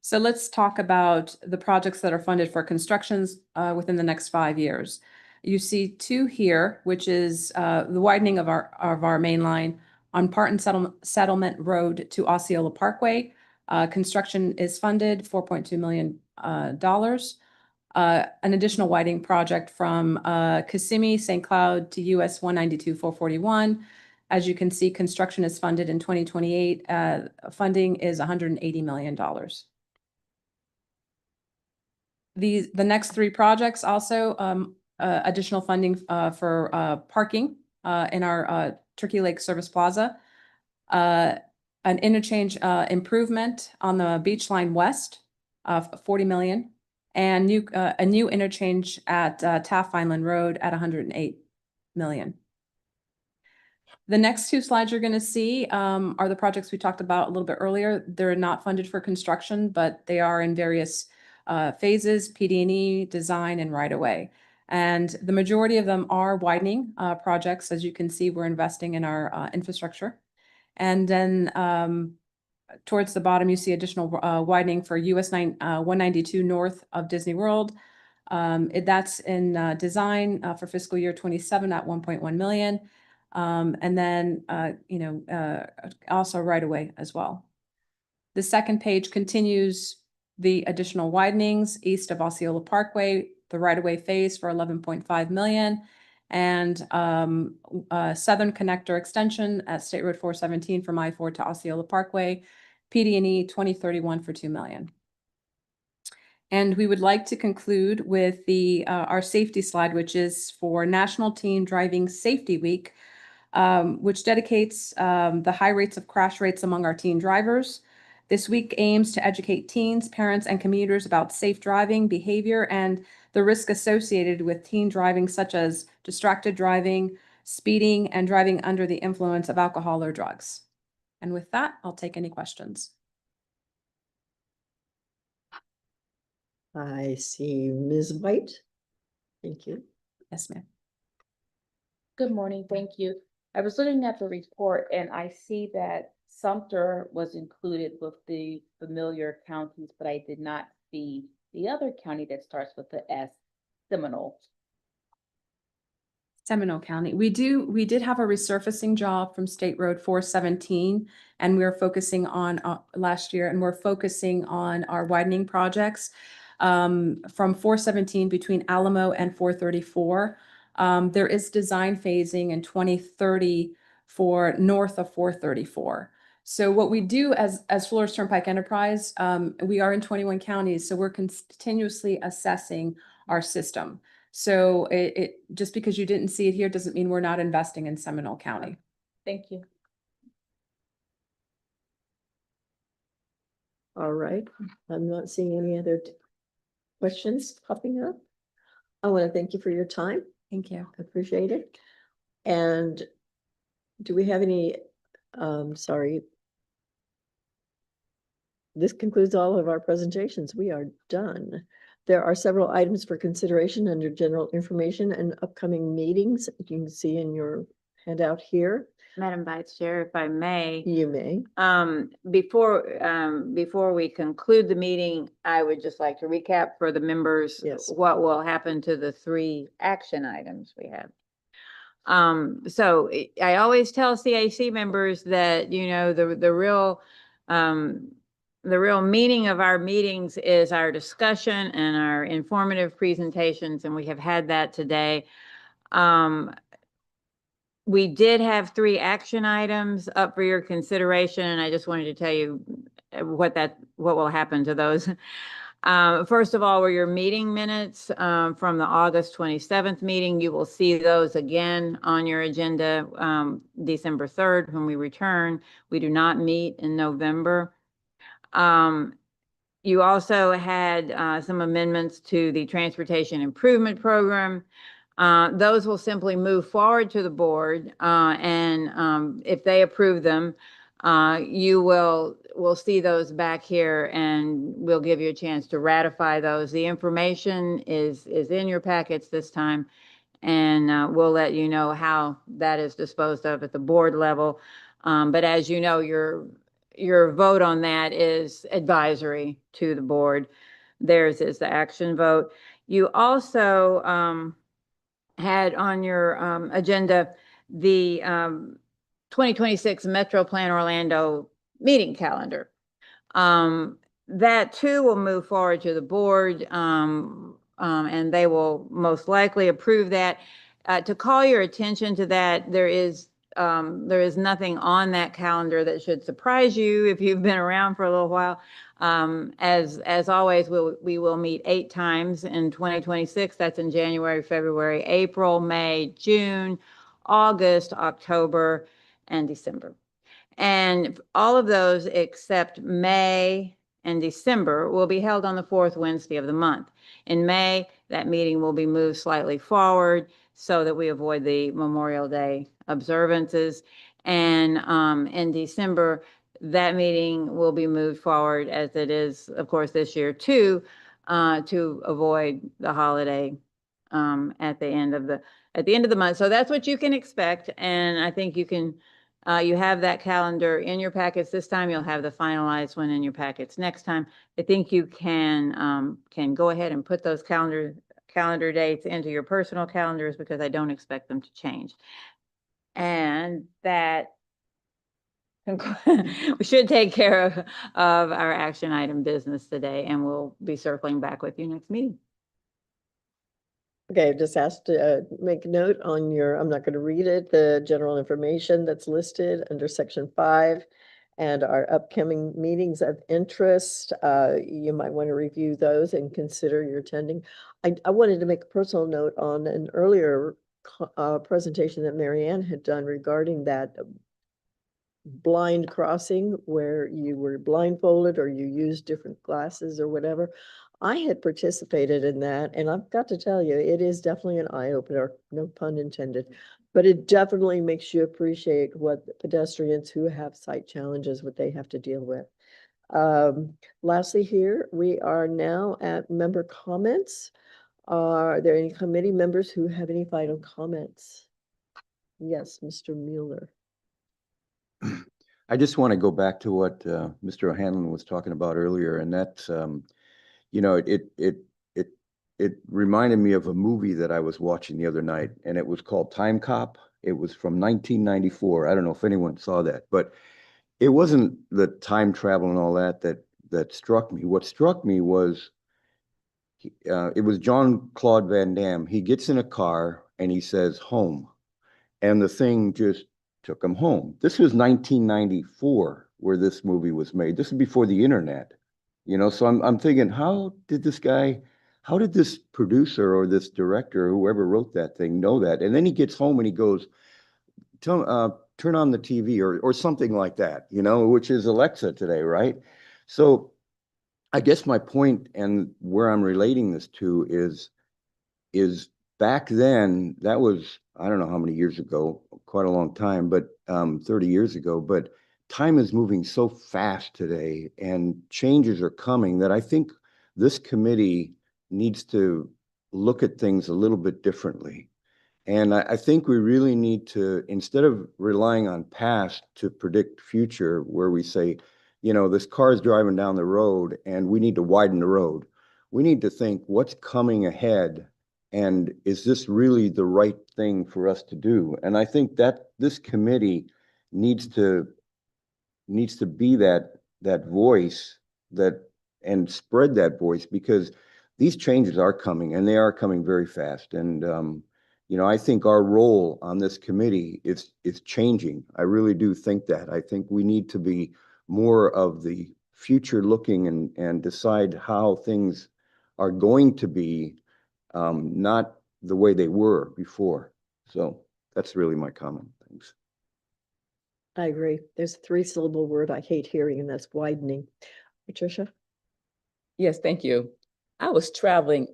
So let's talk about the projects that are funded for constructions within the next 5 years. You see 2 here, which is the widening of our main line on Parton Settlement Road to Osceola Parkway. Construction is funded $4.2 million. An additional widening project from Kissimmee, St. Cloud to US 192-441. As you can see, construction is funded in 2028. Funding is $180 million. The next 3 projects also additional funding for parking in our Turkey Lake Service Plaza, an interchange improvement on the Beach Line West of $40 million, and a new interchange at Taft Vineland Road at $108 million. The next 2 slides you're going to see are the projects we talked about a little bit earlier. They're not funded for construction, but they are in various phases, PD&E, design, and right-of-way. And the majority of them are widening projects. As you can see, we're investing in our infrastructure. And then towards the bottom, you see additional widening for US 192 north of Disney World. That's in design for fiscal year 27 at $1.1 million. And then, also right-of-way as well. The second page continues the additional widenings east of Osceola Parkway, the right-of-way phase for $11.5 million, and Southern Connector extension at State Road 417 from I-4 to Osceola Parkway, PD&E 2031 for $2 million. And we would like to conclude with our safety slide, which is for National Teen Driving Safety Week, which dedicates the high rates of crash rates among our teen drivers. This week aims to educate teens, parents, and commuters about safe driving behavior and the risk associated with teen driving, such as distracted driving, speeding, and driving under the influence of alcohol or drugs. And with that, I'll take any questions. I see Ms. White. Thank you. Yes, ma'am. Good morning, thank you. I was looking at the report and I see that Sumter was included with the familiar counties, but I did not see the other county that starts with the S, Seminole. Seminole County. We did have a resurfacing job from State Road 417, and we were focusing on last year, and we're focusing on our widening projects from 417 between Alamo and 434. There is design phasing in 2030 for north of 434. So what we do as Flores Turnpike Enterprise, we are in 21 counties, so we're continuously assessing our system. So it just because you didn't see it here doesn't mean we're not investing in Seminole County. Thank you. All right, I'm not seeing any other questions popping up. I want to thank you for your time. Thank you. Appreciate it. And do we have any, sorry. This concludes all of our presentations. We are done. There are several items for consideration under general information and upcoming meetings. You can see in your handout here. Madam Vice Chair, if I may. You may. Before we conclude the meeting, I would just like to recap for the members Yes. what will happen to the 3 action items we have. So I always tell CAC members that, you know, the real meaning of our meetings is our discussion and our informative presentations, and we have had that today. We did have 3 action items up for your consideration, and I just wanted to tell you what will happen to those. First of all, were your meeting minutes from the August 27th meeting. You will see those again on your agenda December 3rd when we return. We do not meet in November. You also had some amendments to the Transportation Improvement Program. Those will simply move forward to the board, and if they approve them, you will see those back here, and we'll give you a chance to ratify those. The information is in your packets this time, and we'll let you know how that is disposed of at the board level. But as you know, your vote on that is advisory to the board. Theirs is the action vote. You also had on your agenda the 2026 Metro Plan Orlando meeting calendar. That too will move forward to the board, and they will most likely approve that. To call your attention to that, there is nothing on that calendar that should surprise you if you've been around for a little while. As always, we will meet 8 times in 2026. That's in January, February, April, May, June, August, October, and December. And all of those except May and December will be held on the 4th Wednesday of the month. In May, that meeting will be moved slightly forward so that we avoid the Memorial Day observances. And in December, that meeting will be moved forward as it is, of course, this year too, to avoid the holiday at the end of the month. So that's what you can expect, and I think you can. You have that calendar in your packets this time. You'll have the finalized one in your packets next time. I think you can go ahead and put those calendar dates into your personal calendars because I don't expect them to change. And that we should take care of our action item business today, and we'll be circling back with you next meeting. Okay, just asked to make a note on your, I'm not going to read it, the general information that's listed under section 5 and our upcoming meetings of interest. You might want to review those and consider your attending. I wanted to make a personal note on an earlier presentation that Marianne had done regarding that blind crossing where you were blindfolded or you used different glasses or whatever. I had participated in that, and I've got to tell you, it is definitely an eye opener, no pun intended. But it definitely makes you appreciate what the pedestrians who have sight challenges, what they have to deal with. Lastly, here, we are now at member comments. Are there any committee members who have any final comments? Yes, Mr. Mueller. I just want to go back to what Mr. O'Hanlon was talking about earlier, and that's, you know, it reminded me of a movie that I was watching the other night, and it was called Time Cop. It was from 1994. I don't know if anyone saw that, but it wasn't the time travel and all that struck me. What struck me was it was Jean-Claude Van Damme. He gets in a car and he says, home. And the thing just took him home. This was 1994 where this movie was made. This is before the internet, you know. So I'm thinking, how did this producer or this director or whoever wrote that thing know that? And then he gets home and he goes, turn on the TV or something like that, you know, which is Alexa today, right? So I guess my point and where I'm relating this to is back then, that was, I don't know how many years ago, quite a long time, but 30 years ago, but time is moving so fast today and changes are coming that I think this committee needs to look at things a little bit differently. And I think we really need to, instead of relying on past to predict future, where we say, you know, this car is driving down the road and we need to widen the road. We need to think what's coming ahead and is this really the right thing for us to do? And I think that this committee needs to be that voice and spread that voice, because these changes are coming and they are coming very fast. And you know, I think our role on this committee is changing. I really do think that. I think we need to be more of the future looking and decide how things are going to be, not the way they were before. So that's really my comment. Thanks. I agree. There's a 3-syllable word I hate hearing, and that's widening. Patricia? Yes, thank you. I was traveling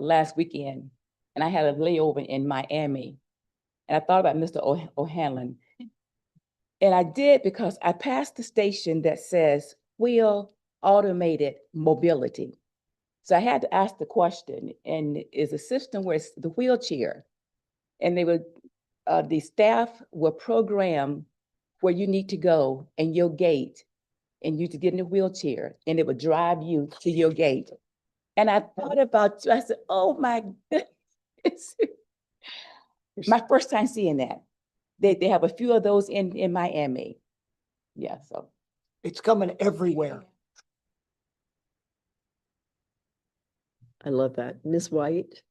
last weekend and I had a layover in Miami. And I thought about Mr. O'Hanlon. And I did because I passed the station that says wheel automated mobility. So I had to ask the question, and is a system where it's the wheelchair, and the staff will program where you need to go and your gate, and you to get in a wheelchair, and it would drive you to your gate. And I thought about you. I said, oh my goodness. My first time seeing that. They have a few of those in Miami. Yeah, so. It's coming everywhere. I love that. Ms. White?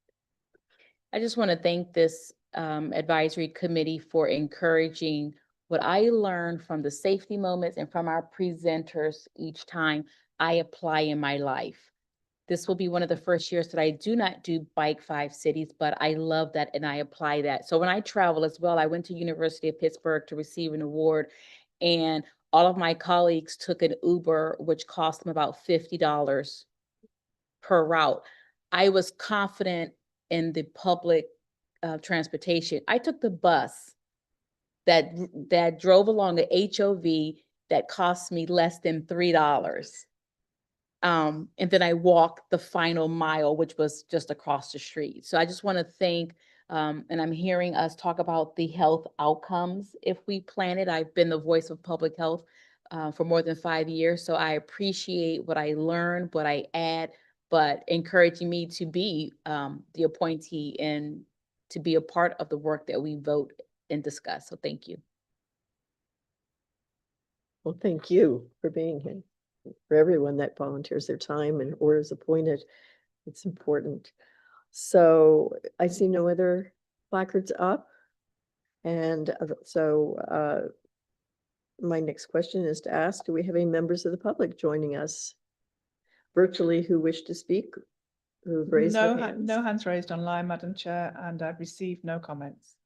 I just want to thank this advisory committee for encouraging what I learned from the safety moments and from our presenters each time I apply in my life. This will be one of the first years that I do not do Bike 5 Cities, but I love that and I apply that. So when I travel as well, I went to University of Pittsburgh to receive an award, and all of my colleagues took an Uber, which cost them about $50 per route. I was confident in the public transportation. I took the bus that drove along the HOV that cost me less than $3. And then I walked the final mile, which was just across the street. So I just want to thank, and I'm hearing us talk about the health outcomes if we plan it. I've been the voice of public health for more than 5 years. So I appreciate what I learned, what I add, but encouraging me to be the appointee and to be a part of the work that we vote and discuss. So thank you. Well, thank you for being here. For everyone that volunteers their time and or is appointed, it's important. So I see no other placards up. And so my next question is to ask, do we have any members of the public joining us virtually who wish to speak? Who've raised their hands? No hands raised online, Madam Chair, and I've received no comments.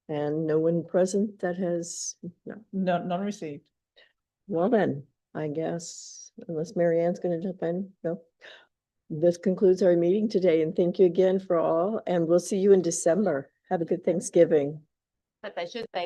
And no one present that has, no. None received. Well then, I guess, unless Mary Ann's going to jump in, no. This concludes our meeting today, and thank you again for all, and we'll see you in December. Have a good Thanksgiving. But I should say